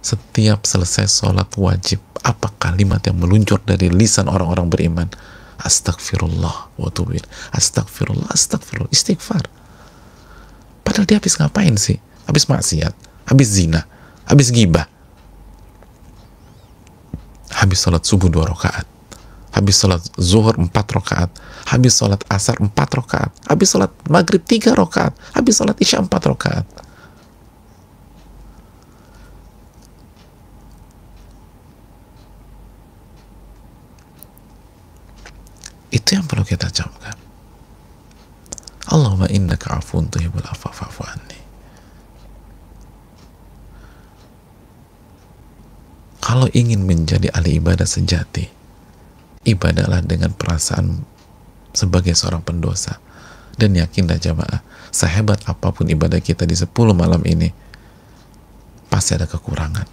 Speaker 1: setiap selesai sholat wajib, apa kalimat yang meluncur dari lisan orang-orang beriman? Astagfirullah wa atubu ilaih. Astagfirullah, astagfirullah, istighfar. Padahal dia habis ngapain sih? Habis maksiat, habis zina, habis ghibah, habis sholat subuh 2 rakaat, habis sholat zuhur 4 rakaat, habis sholat asar 4 rakaat, habis sholat maghrib 3 rakaat, habis sholat isya 4 rakaat. Itu yang perlu kita camkan. Allahumma innaka afun tuhibbul afwa fa'fu anni. Kalau ingin menjadi ahli ibadah sejati, ibadahlah dengan perasaan sebagai seorang pendosa. Dan yakinlah jamaah, sehebat apapun ibadah kita di 10 malam ini, pasti ada kekurangan,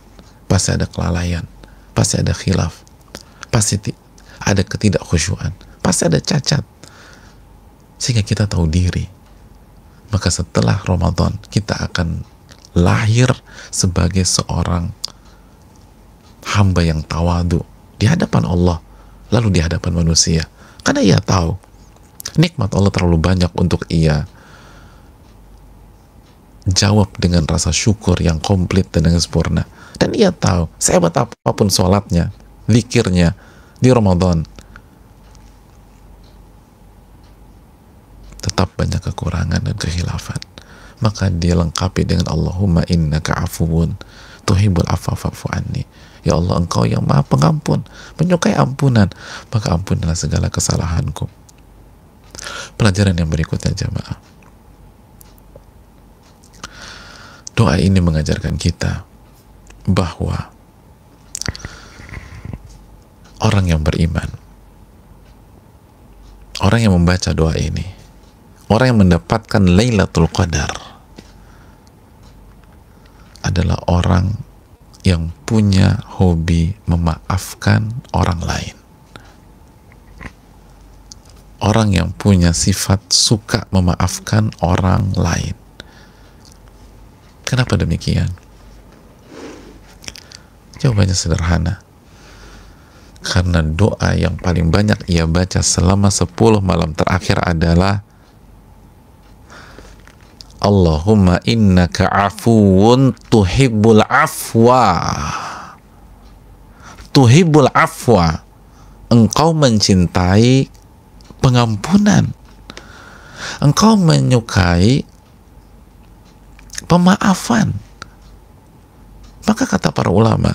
Speaker 1: pasti ada kelalaian, pasti ada khilaf, pasti ada ketidakkhusyuan, pasti ada cacat. Sehingga kita tahu diri. Maka setelah Ramadan, kita akan lahir sebagai seorang hamba yang tawadu di hadapan Allah, lalu di hadapan manusia. Karena ia tahu nikmat Allah terlalu banyak untuk ia jawab dengan rasa syukur yang komplit dan dengan sempurna. Dan ia tahu sehebat apapun sholatnya, zikirnya di Ramadan, tetap banyak kekurangan dan kekhilafan. Maka dia lengkapi dengan Allahumma innaka afuwun tuhibbul afwa fa'fu anni. Ya Allah, Engkau yang Maha Pengampun, menyukai ampunan, maka ampunilah segala kesalahanku. Pelajaran yang berikutnya jamaah, doa ini mengajarkan kita bahwa orang yang beriman, orang yang membaca doa ini, orang yang mendapatkan Lailatul Qadar adalah orang yang punya hobi memaafkan orang lain. Orang yang punya sifat suka memaafkan orang lain. Kenapa demikian? Jawabannya sederhana. Karena doa yang paling banyak ia baca selama 10 malam terakhir adalah Allahumma innaka afuwun tuhibbul afwa. Tuhibbul afwa. Engkau mencintai pengampunan. Engkau menyukai pemaafan. Maka kata para ulama,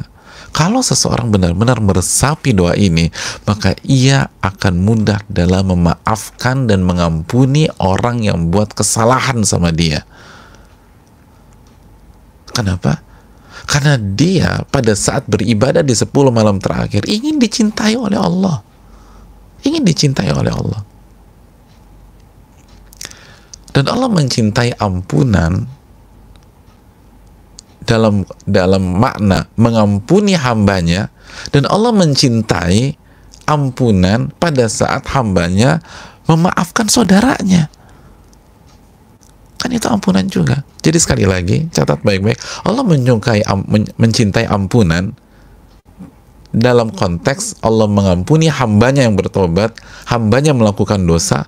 Speaker 1: kalau seseorang benar-benar meresapi doa ini, maka ia akan mudah dalam memaafkan dan mengampuni orang yang buat kesalahan sama dia. Kenapa? Karena dia pada saat beribadah di 10 malam terakhir ingin dicintai oleh Allah. Ingin dicintai oleh Allah. Dan Allah mencintai ampunan dalam makna mengampuni hambanya, dan Allah mencintai ampunan pada saat hambanya memaafkan saudaranya. Kan itu ampunan juga. Jadi sekali lagi, catat baik-baik, Allah mencintai ampunan dalam konteks Allah mengampuni hambanya yang bertobat, hambanya melakukan dosa.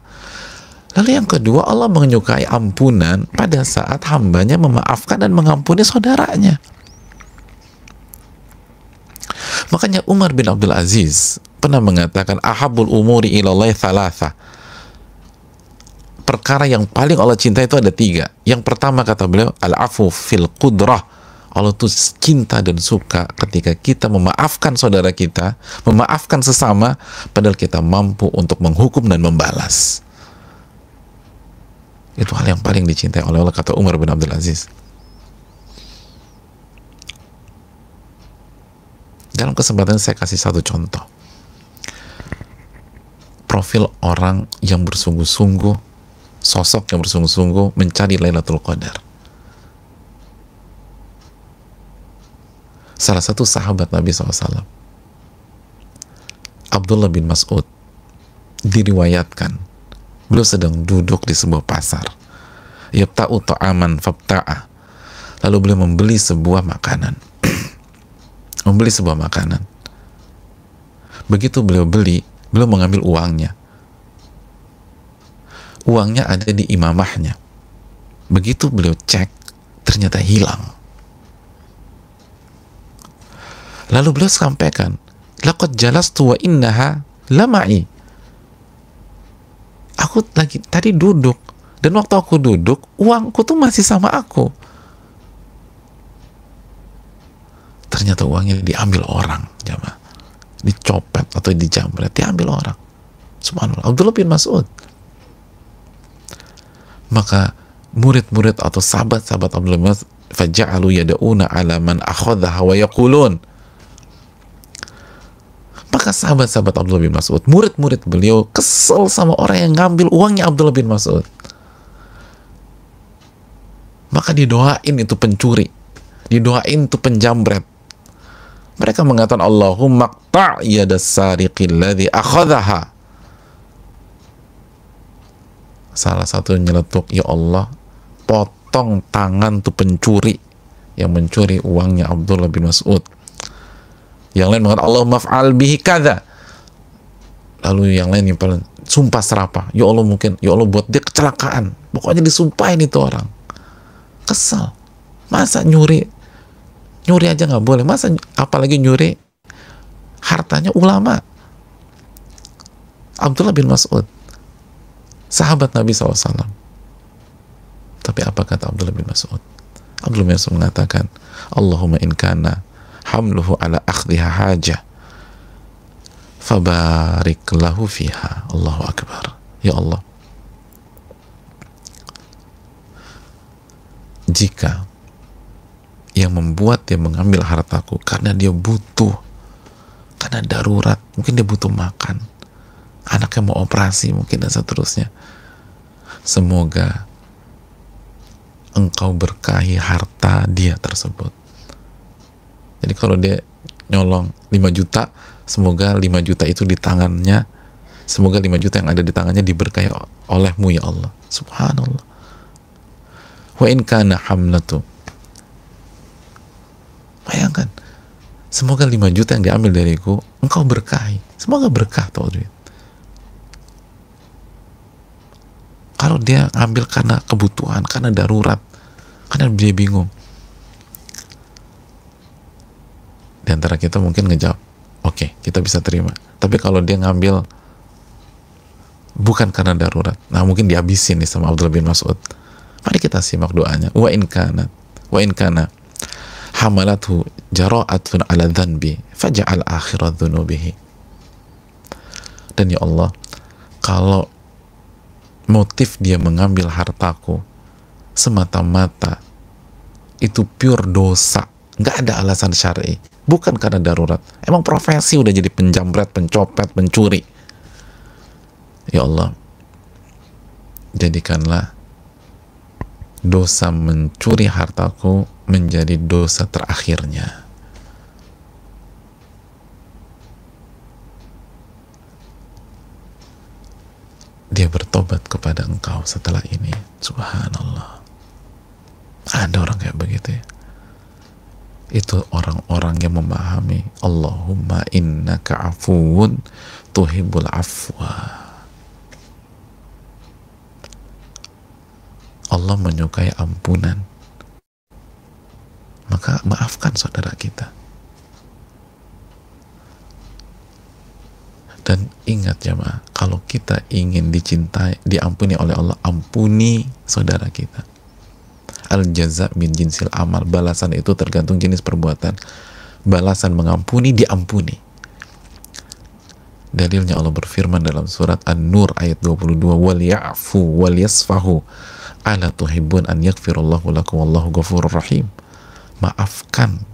Speaker 1: Lalu yang kedua, Allah menyukai ampunan pada saat hambanya memaafkan dan mengampuni saudaranya. Makanya Umar bin Abdul Aziz pernah mengatakan, ahabul umuri ilallahi thalatha. Perkara yang paling Allah cinta itu ada 3. Yang pertama kata beliau, al-afu fil qudrah. Allah tuh cinta dan suka ketika kita memaafkan saudara kita, memaafkan sesama, padahal kita mampu untuk menghukum dan membalas. Itu hal yang paling dicintai oleh Allah, kata Umar bin Abdul Aziz. Dalam kesempatan saya kasih satu contoh. Profil orang yang bersungguh-sungguh, sosok yang bersungguh-sungguh mencari Lailatul Qadar. Salah satu sahabat Nabi SAW, Abdullah bin Mas'ud, diriwayatkan beliau sedang duduk di sebuah pasar. Yabta'u ta'aman fabta'a. Lalu beliau membeli sebuah makanan. Membeli sebuah makanan. Begitu beliau beli, beliau mengambil uangnya. Uangnya ada di imamahnya. Begitu beliau cek, ternyata hilang. Lalu beliau sampaikan, laqad jalastu wa innaha lama'i. Aku lagi tadi duduk, dan waktu aku duduk, uangku tuh masih sama aku. Ternyata uangnya diambil orang, jamaah. Dicopet atau dijamret, diambil orang. Subhanallah, Abdullah bin Mas'ud. Maka murid-murid atau sahabat-sahabat Abdullah bin Mas'ud, faja'alu yada'una ala man akhadhaha wa yaqulun. Maka sahabat-sahabat Abdullah bin Mas'ud, murid-murid beliau kesel sama orang yang ngambil uangnya Abdullah bin Mas'ud. Maka didoain itu pencuri, didoain itu penjamret. Mereka mengatakan, Allahumma qta' yadas sariqil ladzi akhadhaha. Salah satu nyeletuk, ya Allah, potong tangan tuh pencuri yang mencuri uangnya Abdullah bin Mas'ud. Yang lain mengatakan, Allah maf'al bihi kadza. Lalu yang lain yang sumpah serapah, ya Allah mungkin, ya Allah buat dia kecelakaan. Pokoknya disumpahin itu orang. Kesal. Masa nyuri aja nggak boleh, masa apalagi nyuri hartanya ulama. Abdullah bin Mas'ud, sahabat Nabi SAW. Tapi apa kata Abdullah bin Mas'ud? Abdullah bin Mas'ud mengatakan, Allahumma in kana hamluhu ala akhdhiha hajah fabarik lahu fiha. Allahu Akbar. Ya Allah, jika yang membuat dia mengambil hartaku karena dia butuh, karena darurat, mungkin dia butuh makan, anaknya mau operasi mungkin, dan seterusnya, semoga engkau berkahi harta dia tersebut. Jadi kalau dia nyolong 5 juta, semoga 5 juta itu di tangannya, semoga 5 juta yang ada di tangannya diberkahi olehmu ya Allah. Subhanallah. Wa in kana hamlatu, bayangkan, semoga 5 juta yang diambil dariku engkau berkahi, semoga berkah tuh duit. Kalau dia ambil karena kebutuhan, karena darurat, karena dia bingung, di antara kita mungkin ngejawab, oke, kita bisa terima. Tapi kalau dia ngambil bukan karena darurat, nah mungkin dihabisin nih sama Abdullah bin Mas'ud. Mari kita simak doanya. Wa in kana hamalathu jara'atun ala dhanbi faj'al akhirat dhunubihi. Dan ya Allah, kalau motif dia mengambil hartaku semata-mata itu pure dosa, nggak ada alasan syar'i, bukan karena darurat, emang profesi udah jadi penjamret, pencopet, pencuri, ya Allah, jadikanlah dosa mencuri hartaku menjadi dosa terakhirnya. Dia bertobat kepada engkau setelah ini. Subhanallah. Ada orang kayak begitu ya. Itu orang-orang yang memahami Allahumma innaka afuwun tuhibbul afwa. Allah menyukai ampunan, maka maafkan saudara kita. Dan ingat jemaah, kalau kita ingin dicintai, diampuni oleh Allah, ampuni saudara kita. Al jaza min jinsil amal, balasan itu tergantung jenis perbuatan. Balasan mengampuni, diampuni. Dalilnya Allah berfirman dalam surat An-Nur ayat 22, wal ya'fu wal yasfahu ala tuhibbun an yaghfirallahu lakum wallahu ghafurur rahim. Maafkan,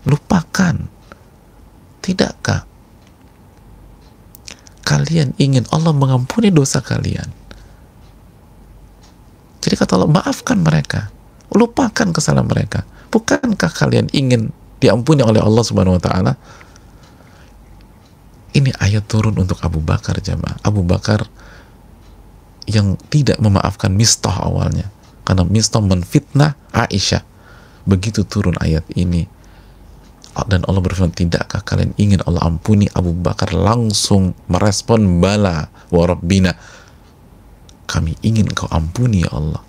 Speaker 1: lupakan. Tidakkah kalian ingin Allah mengampuni dosa kalian? Jadi kata Allah, maafkan mereka, lupakan kesalahan mereka. Bukankah kalian ingin diampuni oleh Allah Subhanahu wa taala? Ini ayat turun untuk Abu Bakar jemaah. Abu Bakar yang tidak memaafkan Mistah awalnya, karena Mistah menfitnah Aisyah. Begitu turun ayat ini, dan Allah berfirman, tidakkah kalian ingin Allah ampuni? Abu Bakar langsung merespon, bala wa rabbina, kami ingin engkau ampuni ya Allah.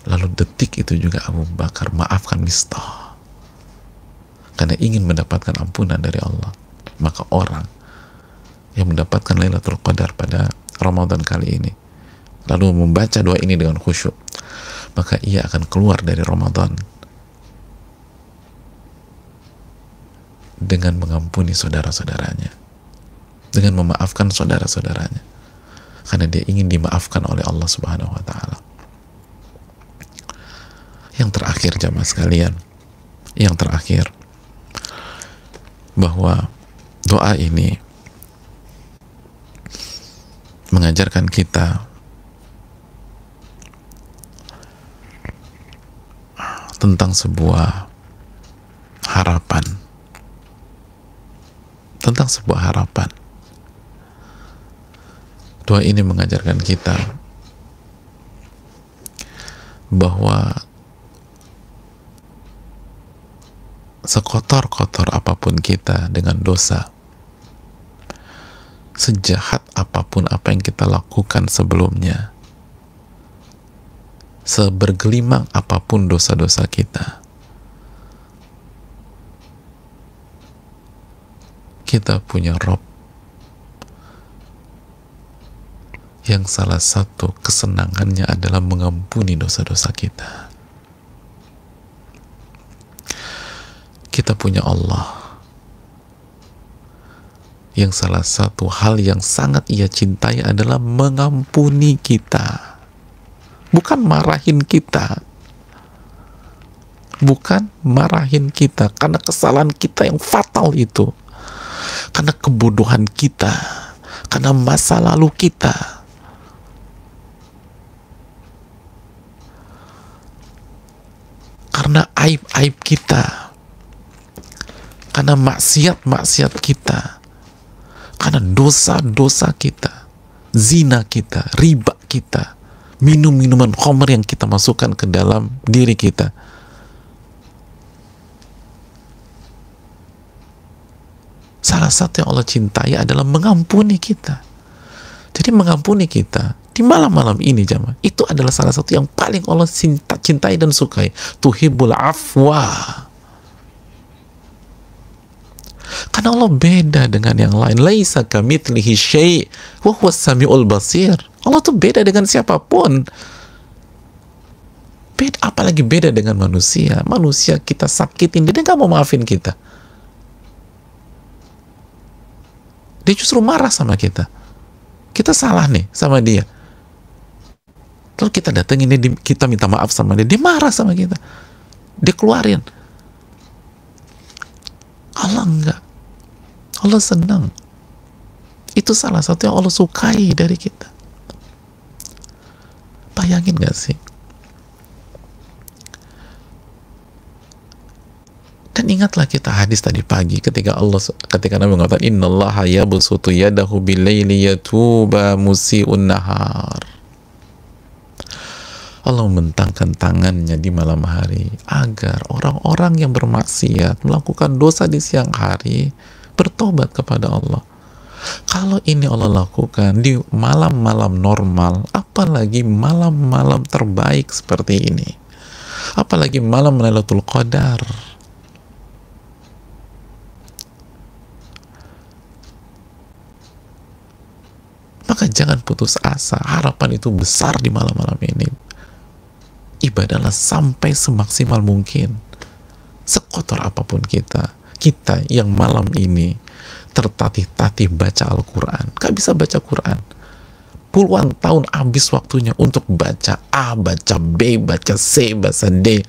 Speaker 1: Lalu detik itu juga Abu Bakar maafkan Mistah karena ingin mendapatkan ampunan dari Allah. Maka orang yang mendapatkan Lailatul Qadar pada Ramadan kali ini lalu membaca doa ini dengan khusyuk, maka ia akan keluar dari Ramadan dengan mengampuni saudara-saudaranya, dengan memaafkan saudara-saudaranya, karena dia ingin dimaafkan oleh Allah Subhanahu wa taala. Yang terakhir jamaah sekalian, yang terakhir, bahwa doa ini mengajarkan kita tentang sebuah harapan, tentang sebuah harapan. Doa ini mengajarkan kita bahwa sekotor-kotor apapun kita dengan dosa, sejahat apapun apa yang kita lakukan sebelumnya, sebergelimang apapun dosa-dosa kita, kita punya Rob yang salah satu kesenangannya adalah mengampuni dosa-dosa kita. Kita punya Allah yang salah satu hal yang sangat ia cintai adalah mengampuni kita, bukan marahin kita, bukan marahin kita karena kesalahan kita yang fatal itu, karena kebodohan kita, karena masa lalu kita. Karena aib-aib kita, karena maksiat-maksiat kita, karena dosa-dosa kita, zina kita, riba kita, minum-minuman khamr yang kita masukkan ke dalam diri kita. Salah satu yang Allah cintai adalah mengampuni kita. Jadi mengampuni kita di malam-malam ini, jamaah, itu adalah salah satu yang paling Allah cintai dan sukai. Tuhibbul afwa. Karena Allah beda dengan yang lain. Laisa kamitslihi syai' wa huwas samiul basir. Allah tuh beda dengan siapapun. Beda, apalagi beda dengan manusia. Manusia kita sakitin, dia nggak mau maafin kita. Dia justru marah sama kita. Kita salah nih sama dia. Lalu kita datengin dia, kita minta maaf sama dia, dia marah sama kita. Dia keluarin. Allah enggak. Allah senang. Itu salah satu yang Allah sukai dari kita. Bayangin gak sih? Dan ingatlah kita hadis tadi pagi ketika Nabi mengatakan innallaha yabsutu yadahu bilaili yatuba musii'un nahar. Allah membentangkan tangannya di malam hari agar orang-orang yang bermaksiat melakukan dosa di siang hari bertobat kepada Allah. Kalau ini Allah lakukan di malam-malam normal, apalagi malam-malam terbaik seperti ini, apalagi malam Lailatul Qadar. Maka jangan putus asa. Harapan itu besar di malam-malam ini. Ibadahlah sampai semaksimal mungkin. Sekotor apapun kita yang malam ini tertatih-tatih baca Al-Quran, gak bisa baca Quran, puluhan tahun habis waktunya untuk baca A, baca B, baca C, baca D,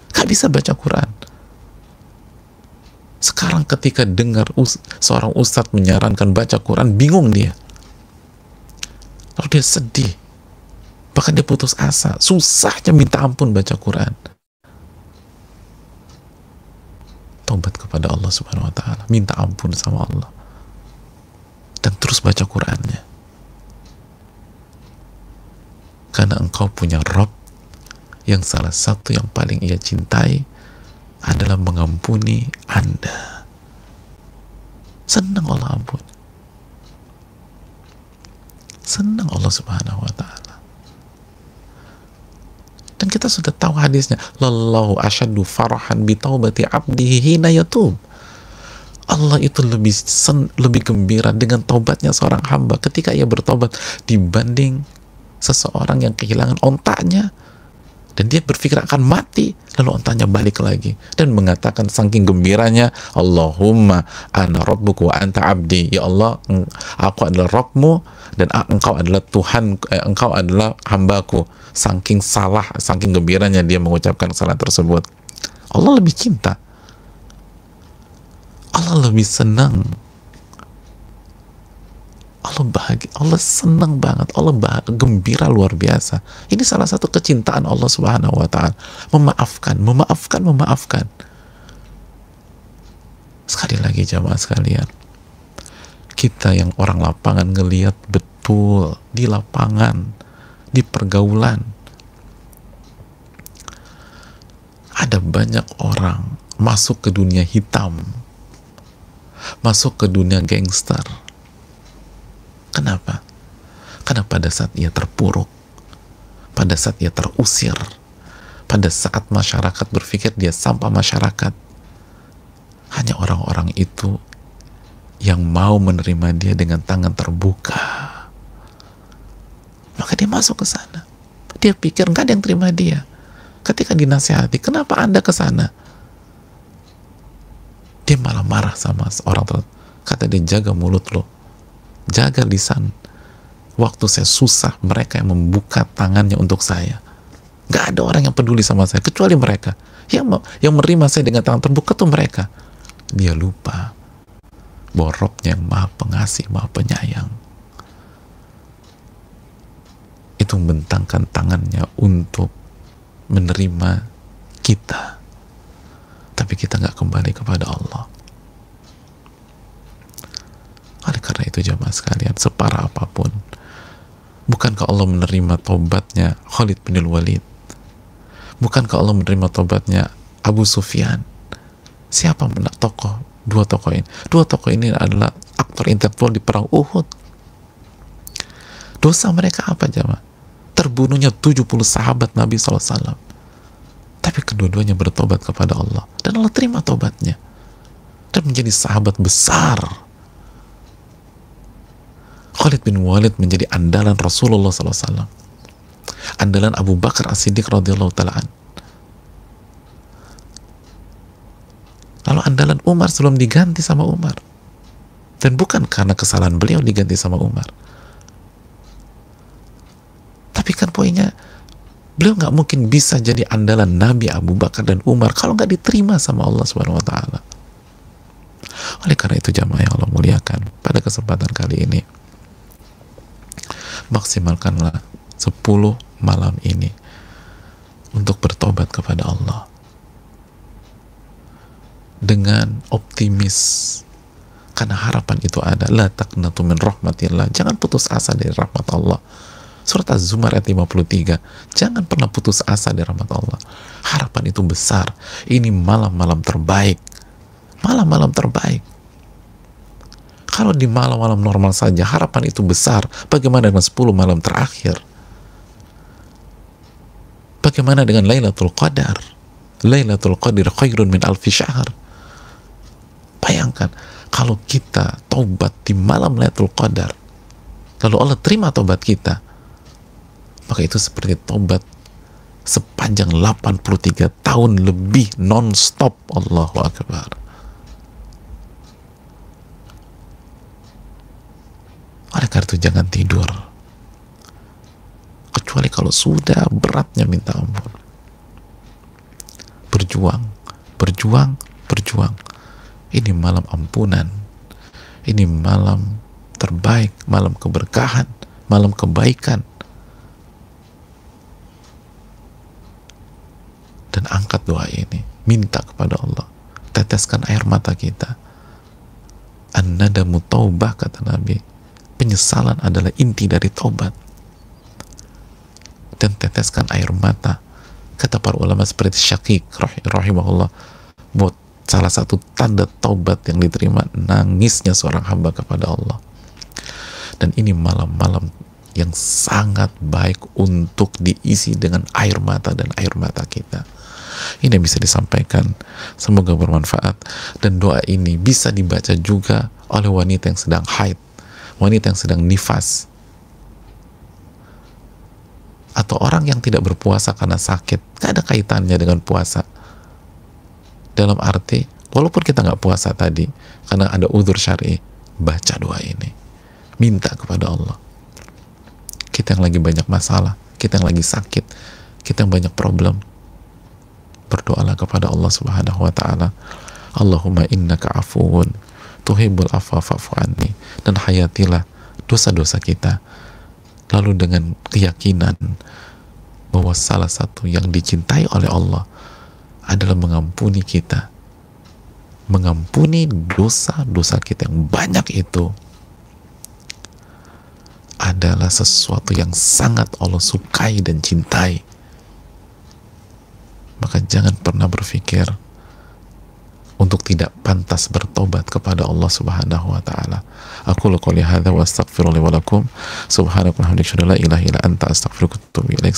Speaker 1: gak bisa baca Quran. Sekarang ketika dengar seorang ustadz menyarankan baca Quran, bingung dia. Lalu dia sedih, bahkan dia putus asa, susahnya minta ampun baca Quran. Taubat kepada Allah Subhanahu wa ta'ala, minta ampun sama Allah, dan terus baca Qurannya. Karena engkau punya Rabb yang salah satu yang paling ia cintai adalah mengampuni Anda. Senang Allah ampun. Senang Allah Subhanahu wa ta'ala. Dan kita sudah tahu hadisnya, lallahu asyaddu farahan bi taubati abdihi hina yatub. Allah itu lebih gembira dengan taubatnya seorang hamba ketika ia bertobat dibanding seseorang yang kehilangan ontanya dan dia berpikir akan mati, lalu ontanya balik lagi dan mengatakan saking gembiranya, Allahumma ana rabbuka wa anta abdi. Ya Allah, aku adalah Rabbmu dan engkau adalah Tuhan, engkau adalah hambaku. Saking gembiranya dia mengucapkan salat tersebut. Allah lebih cinta, Allah lebih senang, Allah bahagia, Allah senang banget, Allah gembira luar biasa. Ini salah satu kecintaan Allah Subhanahu wa ta'ala. Memaafkan. Sekali lagi jamaah sekalian, kita yang orang lapangan ngelihat betul di lapangan, di pergaulan, ada banyak orang masuk ke dunia hitam, masuk ke dunia gangster. Kenapa? Karena pada saat ia terpuruk, pada saat ia terusir, pada saat masyarakat berpikir dia sampah masyarakat, hanya orang-orang itu yang mau menerima dia dengan tangan terbuka. Maka dia masuk ke sana. Dia pikir nggak ada yang terima dia. Ketika dinasihati, kenapa Anda ke sana? Dia malah marah sama orang tersebut. Kata dia, jaga mulut lo, jaga lisan. Waktu saya susah, mereka yang membuka tangannya untuk saya. Nggak ada orang yang peduli sama saya kecuali mereka. Yang menerima saya dengan tangan terbuka tuh mereka. Dia lupa bahwa Rabb-Nya yang maha pengasih, maha penyayang, itu membentangkan tangannya untuk menerima kita, tapi kita nggak kembali kepada Allah. karena itu jamaah sekalian, separah apapun, bukankah Allah menerima tobatnya Khalid bin Walid? Bukankah Allah menerima tobatnya Abu Sufyan? Siapa tokoh? Dua tokoh ini. Dua tokoh ini adalah aktor intelektual di perang Uhud. Dosa mereka apa jamaah? Terbunuhnya 70 sahabat Nabi SAW. Tapi kedua-duanya bertobat kepada Allah. Dan Allah terima tobatnya. Dan menjadi sahabat besar. Khalid bin Walid menjadi andalan Rasulullah SAW. Andalan Abu Bakar As-Siddiq radhiyallahu ta'ala. Lalu andalan Umar sebelum diganti sama Umar. Dan bukan karena kesalahan beliau diganti sama Umar. Tapi kan poinnya, beliau nggak mungkin bisa jadi andalan Nabi Abu Bakar dan Umar kalau nggak diterima sama Allah Subhanahu Wa Taala. Oleh karena itu jamaah yang Allah muliakan, pada kesempatan kali ini maksimalkanlah 10 malam ini untuk bertobat kepada Allah dengan optimis, karena harapan itu ada. La taqnatu min rahmatillah, jangan putus asa dari rahmat Allah. Surat Az-Zumar ayat 53, jangan pernah putus asa dari rahmat Allah. Harapan itu besar. Ini malam-malam terbaik, malam-malam terbaik. Kalau di malam-malam normal saja harapan itu besar, bagaimana dengan 10 malam terakhir? Bagaimana dengan Lailatul Qadar? Lailatul Qadar khairun min alfi syahr. Bayangkan kalau kita taubat di malam Lailatul Qadar, lalu Allah terima taubat kita, maka itu seperti taubat sepanjang 83 tahun lebih non-stop. Allahu Akbar. Oleh karena itu jangan tidur, kecuali kalau sudah beratnya minta ampun. Berjuang, berjuang, berjuang. Ini malam ampunan, ini malam terbaik, malam keberkahan, malam kebaikan. Dan angkat doa ini, minta kepada Allah, teteskan air mata kita. An-nadamu taubah, kata Nabi. Penyesalan adalah inti dari taubat. Dan teteskan air mata. Kata para ulama seperti Syaqiq rahimahullah, buat salah satu tanda taubat yang diterima nangisnya seorang hamba kepada Allah. Dan ini malam-malam yang sangat baik untuk diisi dengan air mata dan air mata kita. Ini bisa disampaikan, semoga bermanfaat. Dan doa ini bisa dibaca juga oleh wanita yang sedang haid, wanita yang sedang nifas, atau orang yang tidak berpuasa karena sakit. Gak ada kaitannya dengan puasa, dalam arti walaupun kita nggak puasa tadi karena ada udzur syar'i, baca doa ini, minta kepada Allah. Kita yang lagi banyak masalah, kita yang lagi sakit, kita yang banyak problem, berdoalah kepada Allah Subhanahu wa ta'ala. Allahumma innaka afuwun tuhibbul afwa fa'fu anni. Dan hayatilah dosa-dosa kita, lalu dengan keyakinan bahwa salah satu yang dicintai oleh Allah adalah mengampuni kita, mengampuni dosa-dosa kita yang banyak. Itu adalah sesuatu yang sangat Allah sukai dan cintai. Maka jangan pernah berpikir untuk tidak pantas bertobat kepada Allah Subhanahu wa ta'ala. Aku qouli hadza wa astaghfirullahi wa lakum. Subhanaka wa bihamdika la ilaha illa anta astaghfiruka wa atubu ilaik.